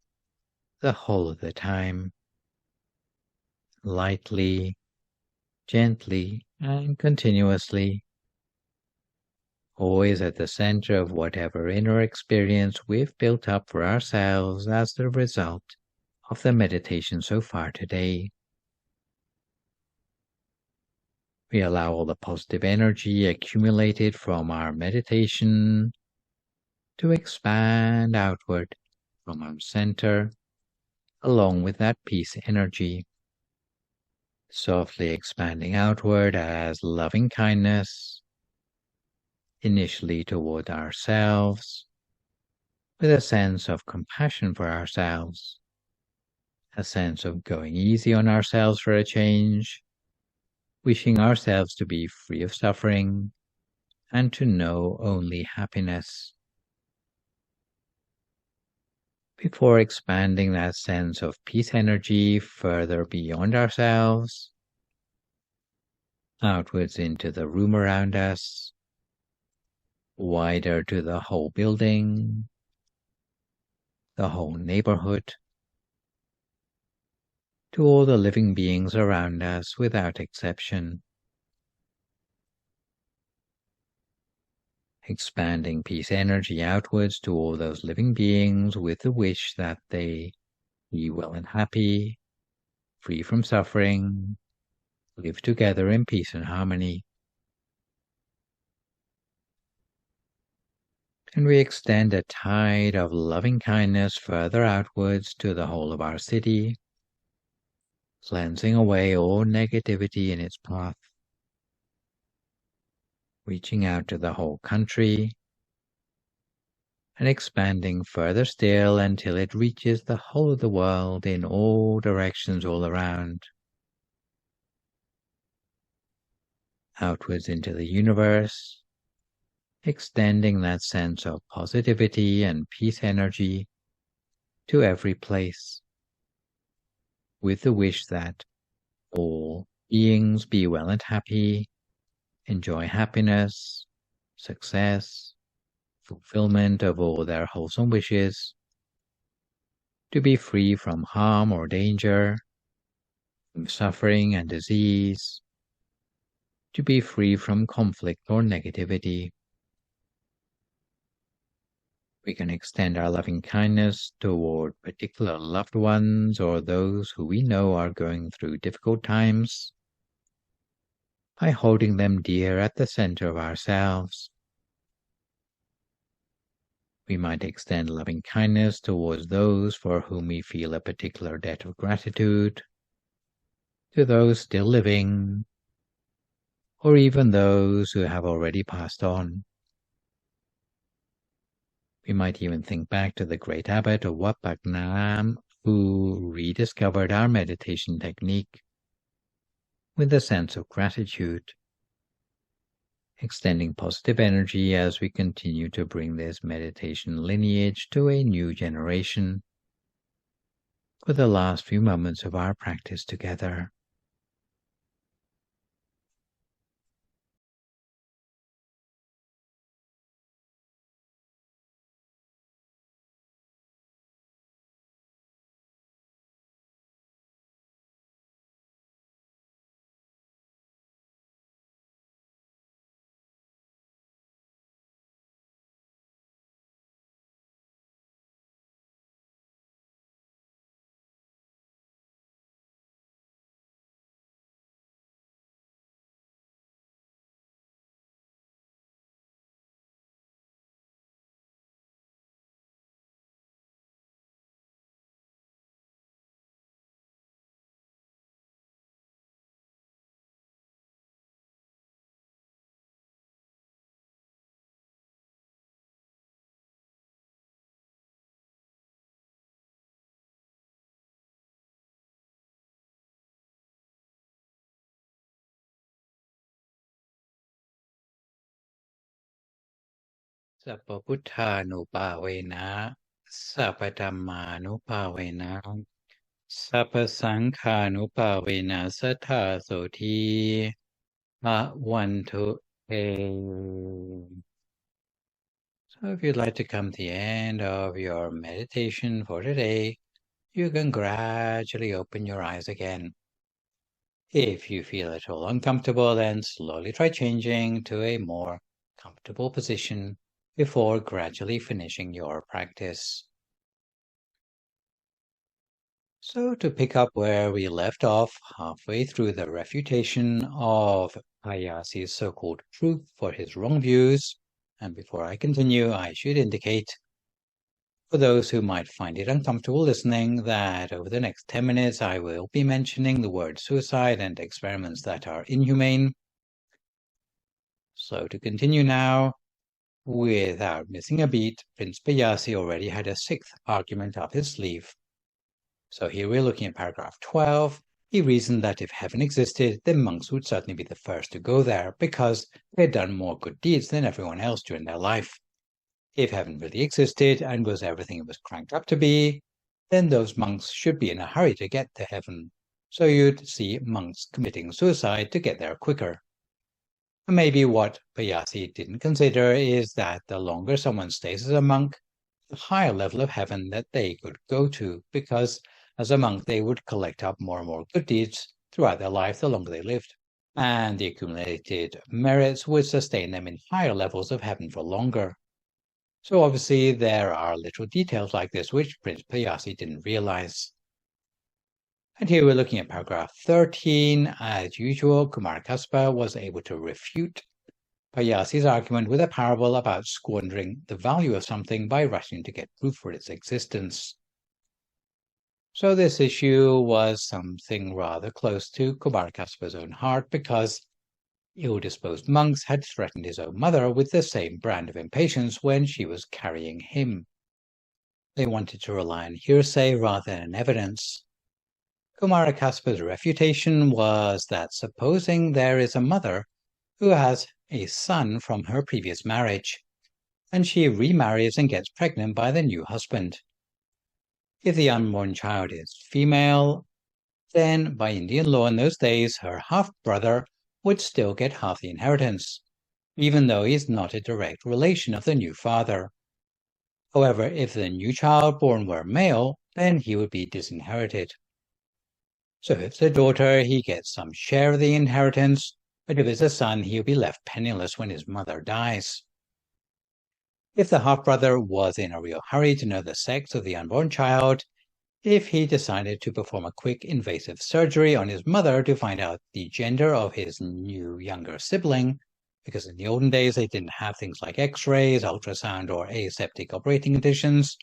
the whole of the time, lightly, gently, and continuously, always at the center of whatever inner experience we've built up for ourselves as the result of the meditation so far today. We allow all the positive energy accumulated from our meditation to expand outward from our center, along with that peace energy, softly expanding outward as loving kindness, initially toward ourselves, with a sense of compassion for ourselves, a sense of going easy on ourselves for a change, wishing ourselves to be free of suffering and to know only happiness. Before expanding that sense of peace energy further beyond ourselves, outwards into the room around us, wider to the whole building, the whole neighborhood, to all the living beings around us without exception. Expanding peace energy outwards to all those living beings with the wish that they be well and happy, free from suffering, live together in peace and harmony. And we extend a tide of loving kindness further outwards to the whole of our city, cleansing away all negativity in its path, reaching out to the whole country, and expanding further still until it reaches the whole of the world in all directions all around, outwards into the universe, extending that sense of positivity and peace energy to every place, with the wish that all beings be well and happy, enjoy happiness, success, fulfillment of all their wholesome wishes, to be free from harm or danger, from suffering and disease, to be free from conflict or negativity. We can extend our loving kindness toward particular loved ones or those who we know are going through difficult times by holding them dear at the center of ourselves. We might extend loving kindness towards those for whom we feel a particular debt of gratitude, to those still living, or even those who have already passed on. We might even think back to the great abbot of Wat Phra Nam, who rediscovered our meditation technique with a sense of gratitude, extending positive energy as we continue to bring this meditation lineage to a new generation for the last few moments of our practice together. Sappa Putthanupa-vena, Sappa Dhammanupa-vena, Sappa Sankhanupa-vena Sattha Soti Bhavantu Te. So if you'd like to come to the end of your meditation for today, you can gradually open your eyes again. If you feel at all uncomfortable, then slowly try changing to a more comfortable position before gradually finishing your practice. So to pick up where we left off halfway through the refutation of Pāyāsi's so-called proof for his wrong views, and before I continue, I should indicate, for those who might find it uncomfortable listening, that over the next 10 minutes I will be mentioning the word suicide and experiments that are inhumane. So to continue now, without missing a beat, Prince Pāyāsi already had a sixth argument up his sleeve. So here we're looking at paragraph 12. He reasoned that if heaven existed, then monks would certainly be the first to go there because they had done more good deeds than everyone else during their life. If heaven really existed and was everything it was cranked up to be, then those monks should be in a hurry to get to heaven. So you'd see monks committing suicide to get there quicker. And maybe what Pāyāsi didn't consider is that the longer someone stays as a monk, the higher level of heaven that they could go to, because as a monk they would collect up more and more good deeds throughout their life the longer they lived. And the accumulated merits would sustain them in higher levels of heaven for longer. So obviously there are little details like this which Prince Pāyāsi didn't realize. And here we're looking at paragraph 13. As usual, Kumarakaspapa was able to refute Pāyāsi's argument with a parable about squandering the value of something by rushing to get proof for its existence. So this issue was something rather close to Kumarakasppa's own heart, because ill-disposed monks had threatened his own mother with the same brand of impatience when she was carrying him. They wanted to rely on hearsay rather than evidence. Kumarakasppa's refutation was that supposing there is a mother who has a son from her previous marriage, and she remarries and gets pregnant by the new husband. If the unborn child is female, then by Indian law in those days, her half-brother would still get half the inheritance, even though he is not a direct relation of the new father. However, if the new child born were male, then he would be disinherited. So if it's a daughter, he gets some share of the inheritance, but if it's a son, he'll be left penniless when his mother dies. If the half-brother was in a real hurry to know the sex of the unborn child, if he decided to perform a quick invasive surgery on his mother to find out the gender of his new younger sibling, because in the olden days they didn't have things like x-rays, ultrasound, or aseptic operating conditions,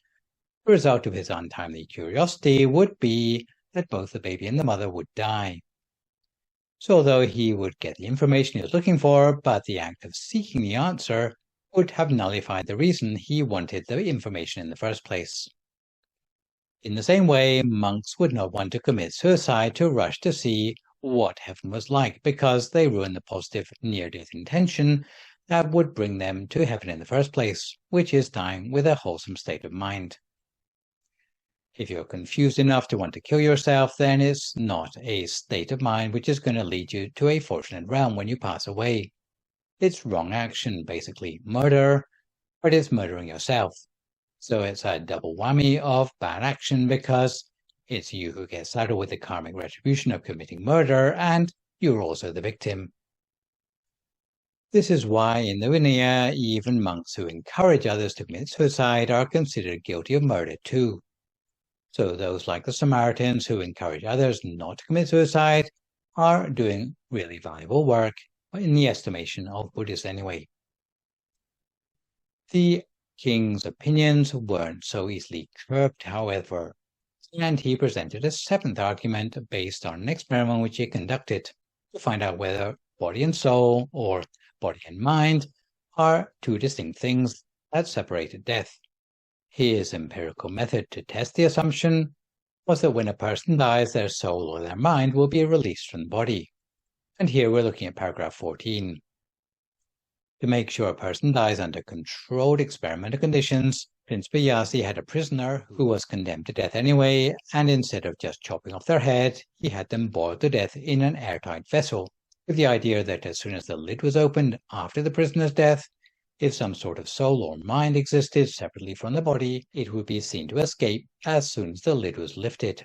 the result of his untimely curiosity would be that both the baby and the mother would die. So although he would get the information he was looking for, but the act of seeking the answer would have nullified the reason he wanted the information in the first place. In the same way, monks would not want to commit suicide to rush to see what heaven was like, because they ruin the positive near-death intention that would bring them to heaven in the first place, which is dying with a wholesome state of mind. If you're confused enough to want to kill yourself, then it's not a state of mind which is going to lead you to a fortunate realm when you pass away. It's wrong action, basically murder, but it's murdering yourself. So it's a double whammy of bad action, because it's you who gets saddled with the karmic retribution of committing murder, and you're also the victim. This is why in the Vinaya, even monks who encourage others to commit suicide are considered guilty of murder too. So those like the Samaritans who encourage others not to commit suicide are doing really valuable work, in the estimation of Buddhists anyway. The king's opinions weren't so easily curbed, however, and he presented a seventh argument based on an experiment which he conducted to find out whether body and soul, or body and mind, are two distinct things that separated death. His empirical method to test the assumption was that when a person dies, their soul or their mind will be released from the body. And here we're looking at paragraph 14. To make sure a person dies under controlled experimental conditions, Prince Pāyāsi had a prisoner who was condemned to death anyway, and instead of just chopping off their head, he had them boiled to death in an airtight vessel, with the idea that as soon as the lid was opened after the prisoner's death, If some sort of soul or mind existed separately from the body, it would be seen to escape as soon as the lid was lifted.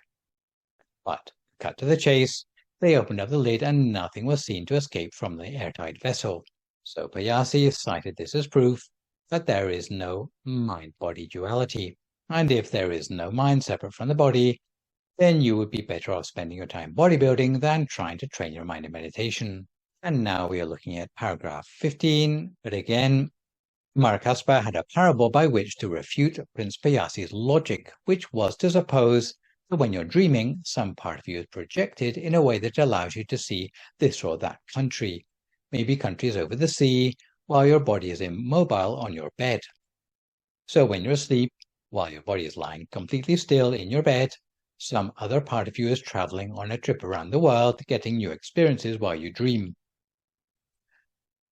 But, cut to the chase, they opened up the lid and nothing was seen to escape from the airtight vessel. So Pāyāsi cited this as proof that there is no mind-body duality. And if there is no mind separate from the body, then you would be better off spending your time bodybuilding than trying to train your mind in meditation. And now we are looking at paragraph 15, but again, Kumarakaspar had a parable by which to refute Prince Pāyāsi's logic, which was to suppose that when you're dreaming, some part of you is projected in a way that allows you to see this or that country, maybe countries over the sea, while your body is immobile on your bed. So when you're asleep, while your body is lying completely still in your bed, some other part of you is traveling on a trip around the world, getting new experiences while you dream.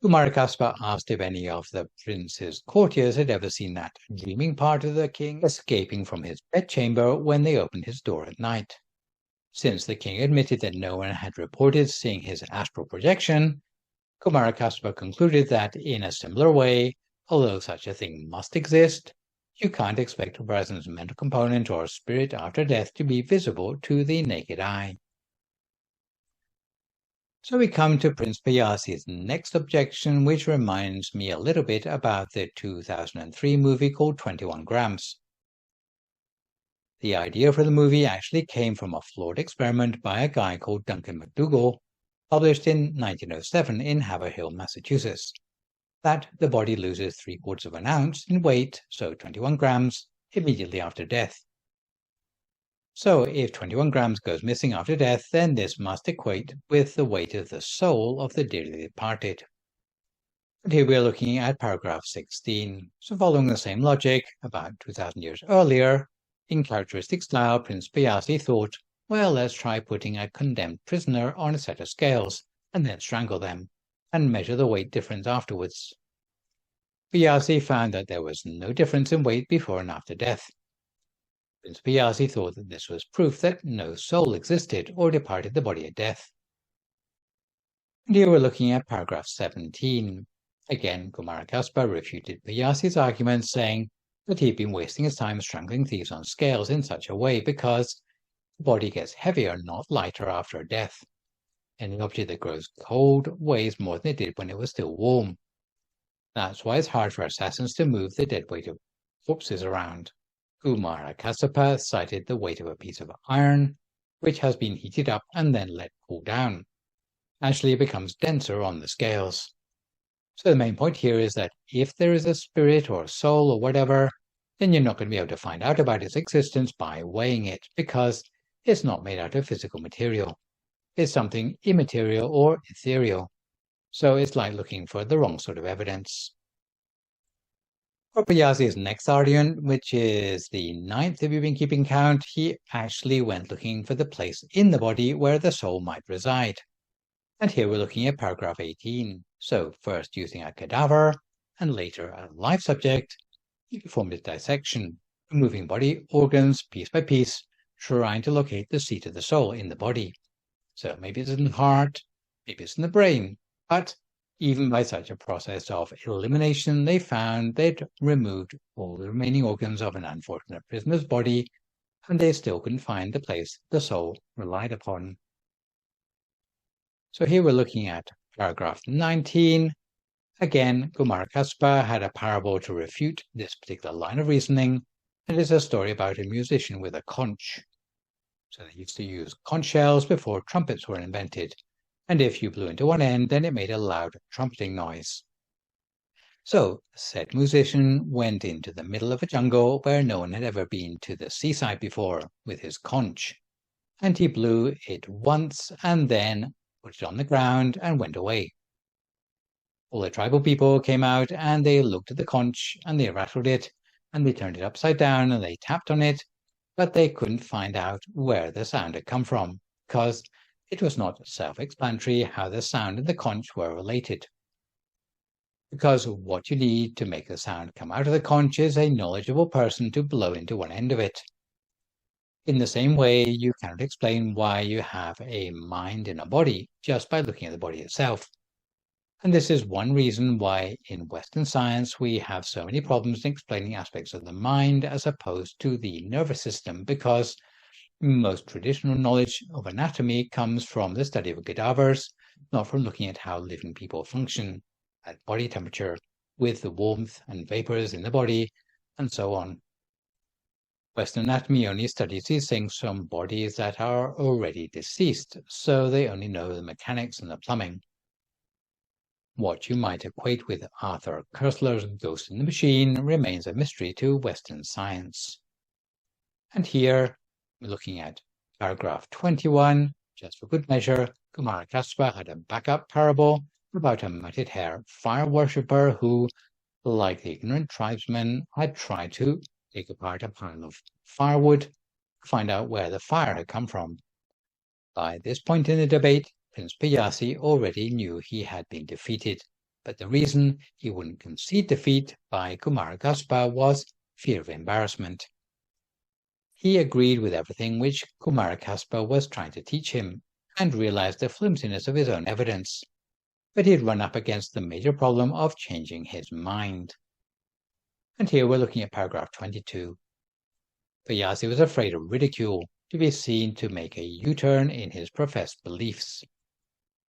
Kumarakaspar asked if any of the prince's courtiers had ever seen that dreaming part of the king escaping from his bedchamber when they opened his door at night. Since the king admitted that no one had reported seeing his astral projection, Kumarakaspar concluded that in a similar way, although such a thing must exist, you can't expect a person's mental component or spirit after death to be visible to the naked eye. So we come to Prince Pāyāsi's next objection, which reminds me a little bit about the 2003 movie called 21 Grams. The idea for the movie actually came from a flawed experiment by a guy called Duncan McDougall, published in 1907 in Haverhill, Massachusetts, that the body loses 3/4 of an ounce in weight, so 21 grams, immediately after death. So if 21 grams goes missing after death, then this must equate with the weight of the soul of the dearly departed. And here we are looking at paragraph 16. So following the same logic, about 2,000 years earlier, in characteristic style, Prince Pāyāsi thought, well, let's try putting a condemned prisoner on a set of scales, and then strangle them, and measure the weight difference afterwards. Pāyāsi found that there was no difference in weight before and after death. Prince Pāyāsi thought that this was proof that no soul existed or departed the body at death. And here we're looking at paragraph 17. Again, Kumarakaspar refuted Pāyāsi's argument, saying that he'd been wasting his time strangling thieves on scales in such a way because the body gets heavier, not lighter, after death. Any object that grows cold weighs more than it did when it was still warm. That's why it's hard for assassins to move the dead weight of corpses around. Kumarakaspar cited the weight of a piece of iron, which has been heated up and then let cool down. Actually, it becomes denser on the scales. So the main point here is that if there is a spirit or a soul or whatever, then you're not going to be able to find out about its existence by weighing it, because it's not made out of physical material. It's something immaterial or ethereal. So it's like looking for the wrong sort of evidence. For Pāyāsi's next argument, which is the 9th if you've been keeping count, he actually went looking for the place in the body where the soul might reside. And here we're looking at paragraph 18. So first using a cadaver and later a live subject, he performed a dissection, removing body organs piece by piece, trying to locate the seat of the soul in the body. So maybe it's in the heart, maybe it's in the brain, but even by such a process of elimination, they found they'd removed all the remaining organs of an unfortunate prisoner's body, and they still couldn't find the place the soul relied upon. So here we're looking at paragraph 19. Again, Kumarakaspar had a parable to refute this particular line of reasoning. It is a story about a musician with a conch. So they used to use conch shells before trumpets were invented, and if you blew into one end, then it made a loud trumpeting noise. So said musician went into the middle of a jungle where no one had ever been to the seaside before with his conch, and he blew it once and then put it on the ground and went away. All the tribal people came out and they looked at the conch and they rattled it and they turned it upside down and they tapped on it, but they couldn't find out where the sound had come from, because it was not self-explanatory how the sound and the conch were related. Because what you need to make the sound come out of the conch is a knowledgeable person to blow into one end of it. In the same way, you cannot explain why you have a mind in a body just by looking at the body itself. And this is one reason why in Western science we have so many problems in explaining aspects of the mind as opposed to the nervous system, because most traditional knowledge of anatomy comes from the study of cadavers, not from looking at how living people function at body temperature, with the warmth and vapors in the body, and so on. Western anatomy only studies these things from bodies that are already deceased, so they only know the mechanics and the plumbing. What you might equate with Arthur Koestler's Ghost in the Machine remains a mystery to Western science. And here, we're looking at paragraph 21. Just for good measure, Kumaragopal had a backup parable about a matted hair fire worshipper who, like the ignorant tribesmen, had tried to take apart a pile of firewood to find out where the fire had come from. By this point in the debate, Prince Pāyāsi already knew he had been defeated, but the reason he wouldn't concede defeat by Kumaragopal was fear of embarrassment. He agreed with everything which Kumaragopal was trying to teach him, and realized the flimsiness of his own evidence, but he had run up against the major problem of changing his mind. And here we're looking at paragraph 22. Pāyāsi was afraid of ridicule, to be seen to make a U-turn in his professed beliefs.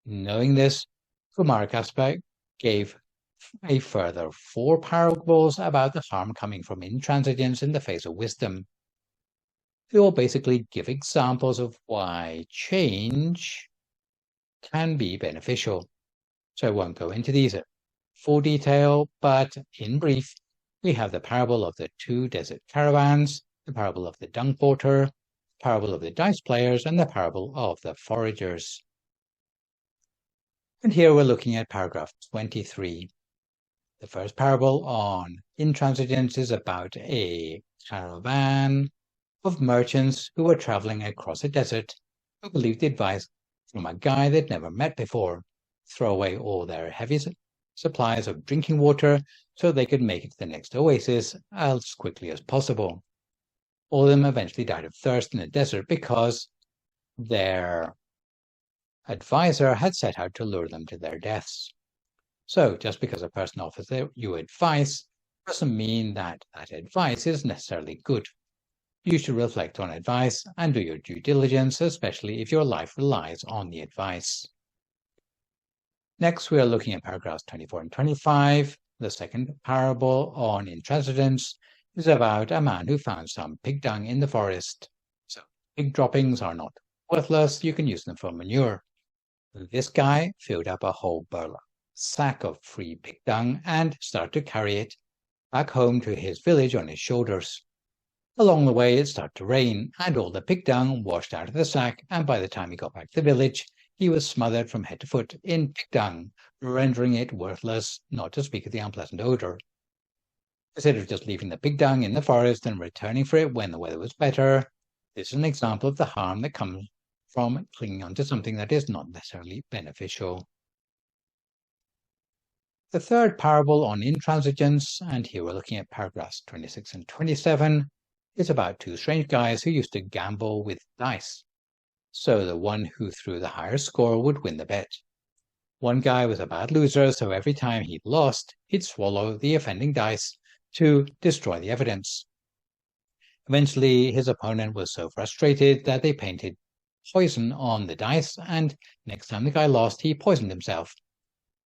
Knowing this, Kumaragopal gave a further 4 parables about the harm coming from intransigence in the face of wisdom. They all basically give examples of why change can be beneficial. So I won't go into these in full detail, but in brief, we have the parable of the 2 desert caravans, the parable of the dung porter, the parable of the dice players, and the parable of the foragers. And here we're looking at paragraph 23. The first parable on intransigence is about a caravan of merchants who were traveling across a desert who believed the advice from a guy they'd never met before: throw away all their heavy supplies of drinking water so they could make it to the next oasis as quickly as possible. All of them eventually died of thirst in the desert because their advisor had set out to lure them to their deaths. So just because a person offers you advice doesn't mean that that advice is necessarily good. You should reflect on advice and do your due diligence, especially if your life relies on the advice. Next, we are looking at paragraphs 24 and 25. The second parable on intransigence is about a man who found some pig dung in the forest. So pig droppings are not worthless. You can use them for manure. This guy filled up a whole burlap sack of free pig dung and started to carry it back home to his village on his shoulders. Along the way, it started to rain, and all the pig dung washed out of the sack, and by the time he got back to the village, he was smothered from head to foot in pig dung, rendering it worthless, not to speak of the unpleasant odor. Instead of just leaving the pig dung in the forest and returning for it when the weather was better, this is an example of the harm that comes from clinging onto something that is not necessarily beneficial. The third parable on intransigence, and here we're looking at paragraphs 26 and 27, is about 2 strange guys who used to gamble with dice. So the one who threw the higher score would win the bet. One guy was a bad loser, so every time he lost, he'd swallow the offending dice to destroy the evidence. Eventually, his opponent was so frustrated that they painted poison on the dice, and next time the guy lost, he poisoned himself.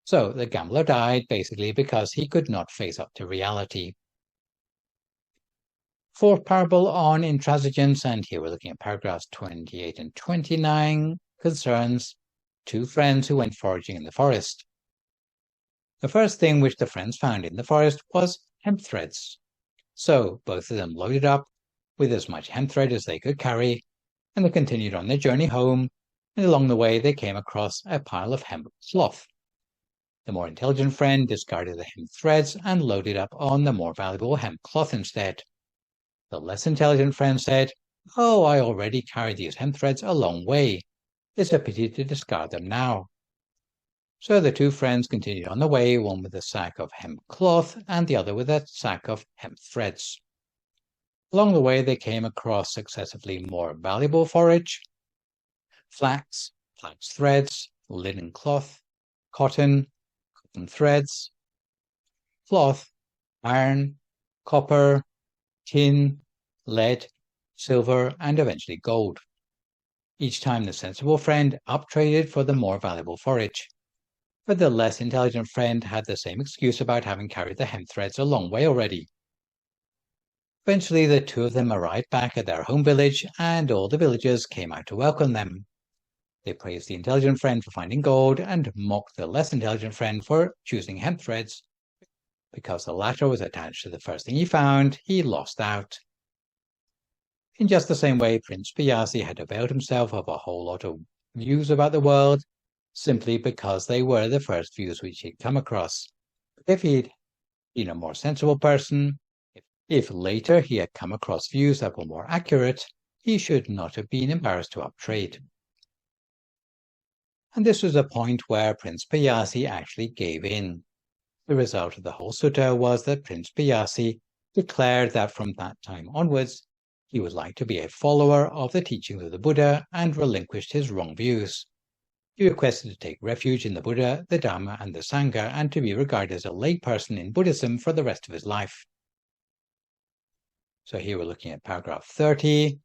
So the gambler died basically because he could not face up to reality. Fourth parable on intransigence, and here we're looking at paragraphs 28 and 29, concerns 2 friends who went foraging in the forest. The first thing which the friends found in the forest was hemp threads. So both of them loaded up with as much hemp thread as they could carry, and they continued on their journey home, and along the way they came across a pile of hemp cloth. The more intelligent friend discarded the hemp threads and loaded up on the more valuable hemp cloth instead. The less intelligent friend said, "Oh, I already carried these hemp threads a long way. It's a pity to discard them now." So the 2 friends continued on the way, one with a sack of hemp cloth and the other with a sack of hemp threads. Along the way, they came across successively more valuable forage: flax, flax threads, linen cloth, cotton, custom threads, cloth, iron, copper, tin, lead, silver, and eventually gold. Each time the sensible friend uptraded for the more valuable forage. But the less intelligent friend had the same excuse about having carried the hemp threads a long way already. Eventually, the two of them arrived back at their home village, and all the villagers came out to welcome them. They praised the intelligent friend for finding gold and mocked the less intelligent friend for choosing hemp threads. Because the latter was attached to the first thing he found, he lost out. In just the same way, Prince Pāyāsi had availed himself of a whole lot of views about the world, simply because they were the first views which he'd come across. If he'd been a more sensible person, if later he had come across views that were more accurate, he should not have been embarrassed to uptrade. And this was a point where Prince Pāyāsi actually gave in. The result of the whole sutta was that Prince Pāyāsi declared that from that time onwards, he would like to be a follower of the teachings of the Buddha and relinquished his wrong views. He requested to take refuge in the Buddha, the Dhamma, and the Sangha, and to be regarded as a lay person in Buddhism for the rest of his life. So here we're looking at paragraph 30.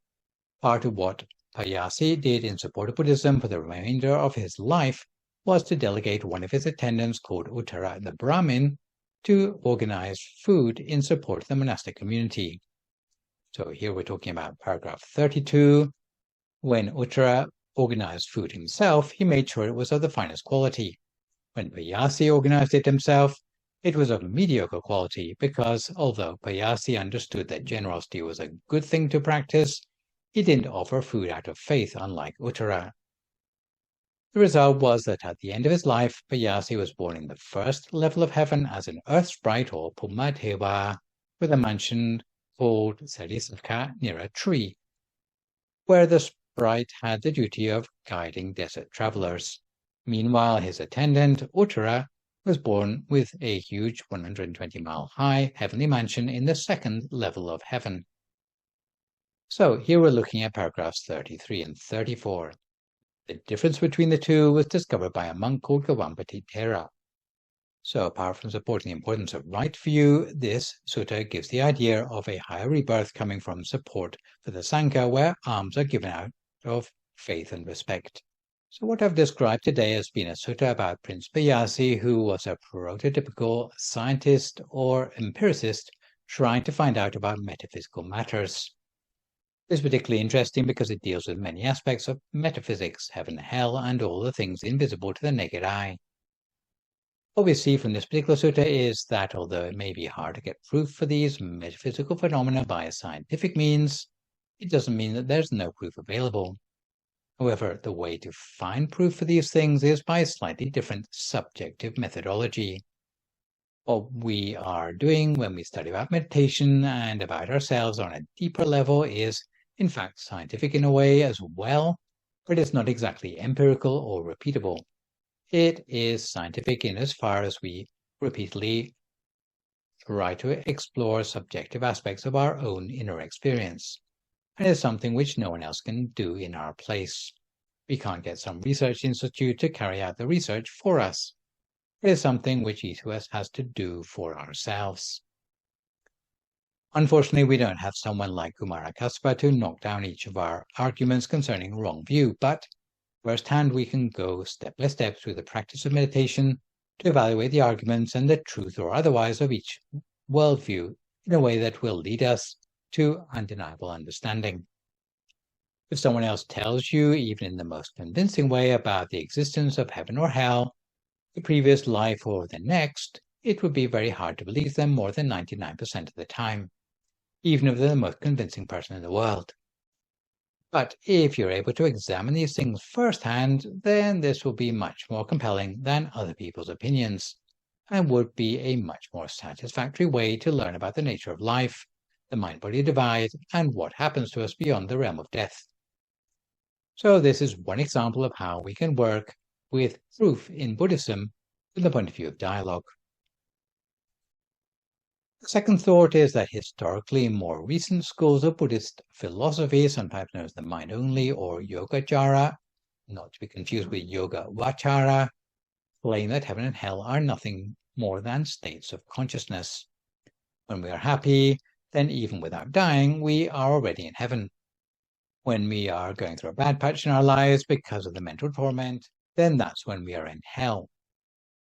Part of what Pāyāsi did in support of Buddhism for the remainder of his life was to delegate one of his attendants, called Uttara the Brahmin, to organize food in support of the monastic community. So here we're talking about paragraph 32. When Uttara organized food himself, he made sure it was of the finest quality. When Pāyāsi organized it himself, it was of mediocre quality because, although Pāyāsi understood that generosity was a good thing to practice, he didn't offer food out of faith, unlike Uttara. The result was that at the end of his life, Pāyāsi was born in the first level of heaven as an earth sprite or Pumadeva, with a mansion called Sarisaka near a tree, where the sprite had the duty of guiding desert travelers. Meanwhile, his attendant, Uttara, was born with a huge 120-mile-high heavenly mansion in the second level of heaven. So here we're looking at paragraphs 33 and 34. The difference between the two was discovered by a monk called Gawampati Thera. So apart from supporting the importance of right view, this sutta gives the idea of a higher rebirth coming from support for the Sangha, where alms are given out of faith and respect. So what I've described today has been a sutta about Prince Pāyāsi, who was a prototypical scientist or empiricist trying to find out about metaphysical matters. It's particularly interesting because it deals with many aspects of metaphysics, heaven, hell, and all the things invisible to the naked eye. What we see from this particular sutta is that although it may be hard to get proof for these metaphysical phenomena by scientific means, it doesn't mean that there's no proof available. However, the way to find proof for these things is by a slightly different subjective methodology. What we are doing when we study about meditation and about ourselves on a deeper level is, in fact, scientific in a way as well, but it's not exactly empirical or repeatable. It is scientific in as far as we repeatedly try to explore subjective aspects of our own inner experience. And it's something which no one else can do in our place. We can't get some research institute to carry out the research for us. It is something which each of us has to do for ourselves. Unfortunately, we don't have someone like Kumarakassapa to knock down each of our arguments concerning wrong view, but firsthand we can go step by step through the practice of meditation to evaluate the arguments and the truth or otherwise of each worldview in a way that will lead us to undeniable understanding. If someone else tells you, even in the most convincing way, about the existence of heaven or hell, the previous life or the next, it would be very hard to believe them more than 99% of the time, even if they're the most convincing person in the world. But if you're able to examine these things firsthand, then this will be much more compelling than other people's opinions, and would be a much more satisfactory way to learn about the nature of life, the mind-body divide, and what happens to us beyond the realm of death. So this is one example of how we can work with proof in Buddhism from the point of view of dialogue. The second thought is that historically more recent schools of Buddhist philosophy, sometimes known as the mind-only or Yogacara, not to be confused with Yoga Vachara, explain that heaven and hell are nothing more than states of consciousness. When we are happy, then even without dying, we are already in heaven. When we are going through a bad patch in our lives because of the mental torment, then that's when we are in hell.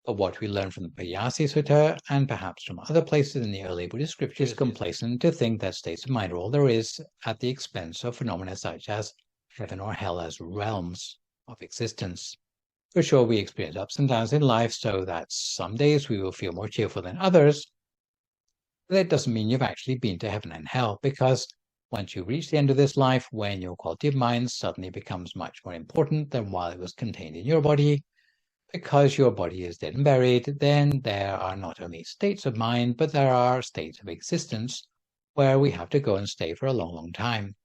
But what we learn from the Pāyāsi Sutta, and perhaps from other places in the early Buddhist scriptures, is complacent to think that states of mind are all there is at the expense of phenomena such as heaven or hell as realms of existence. For sure, we experience ups and downs in life, so that some days we will feel more cheerful than others. But that doesn't mean you've actually been to heaven and hell, because once you reach the end of this life, when your quality of mind suddenly becomes much more important than while it was contained in your body, because your body is dead and buried, then there are not only states of mind, but there are states of existence where we have to go and stay for a long, long time,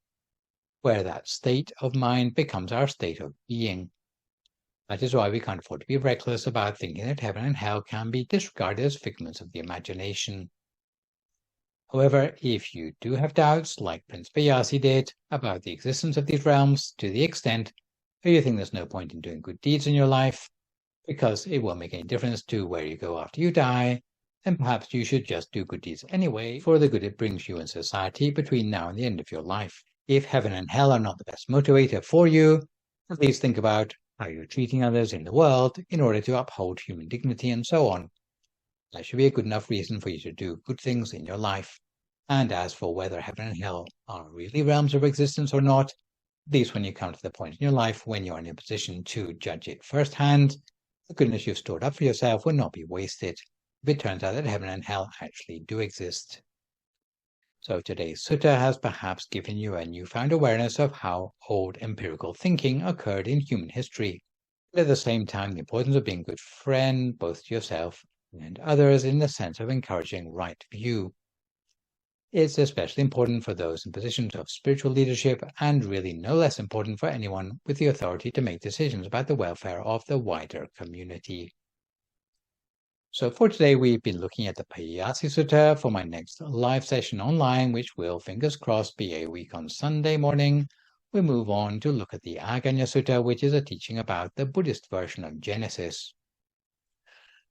where that state of mind becomes our state of being. That is why we can't afford to be reckless about thinking that heaven and hell can be disregarded as figments of the imagination. However, if you do have doubts, like Prince Pāyāsi did, about the existence of these realms to the extent that you think there's no point in doing good deeds in your life, because it won't make any difference to where you go after you die, then perhaps you should just do good deeds anyway for the good it brings you in society between now and the end of your life. If heaven and hell are not the best motivator for you, at least think about how you're treating others in the world in order to uphold human dignity and so on. That should be a good enough reason for you to do good things in your life. And as for whether heaven and hell are really realms of existence or not, at least when you come to the point in your life when you're in a position to judge it firsthand, the goodness you've stored up for yourself will not be wasted if it turns out that heaven and hell actually do exist. So today's sutta has perhaps given you a newfound awareness of how old empirical thinking occurred in human history, but at the same time the importance of being a good friend both to yourself and others in the sense of encouraging right view. It's especially important for those in positions of spiritual leadership, and really no less important for anyone with the authority to make decisions about the welfare of the wider community. So for today, we've been looking at the Pāyāsi Sutta. For my next live session online, which will, fingers crossed, be a week on Sunday morning, we move on to look at the Aggañña Sutta, which is a teaching about the Buddhist version of Genesis.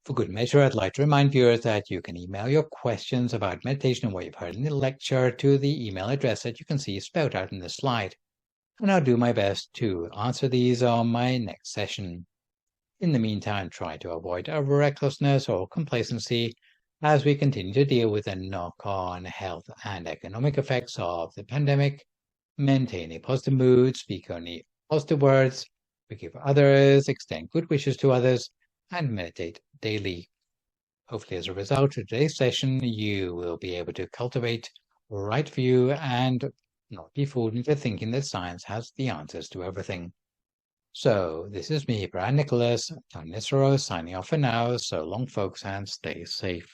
For good measure, I'd like to remind viewers that you can email your questions about meditation and what you've heard in the lecture to the email address that you can see spelled out in this slide. And I'll do my best to answer these on my next session. In the meantime, try to avoid recklessness or complacency as we continue to deal with the knock-on health and economic effects of the pandemic. Maintain a positive mood, speak only positive words, forgive others, extend good wishes to others, and meditate daily. Hopefully, as a result of today's session, you will be able to cultivate right view and not be fooled into thinking that science has the answers to everything. So, this is me, Phra Nicholas Thanissaro, signing off for now. So long, folks, and stay safe.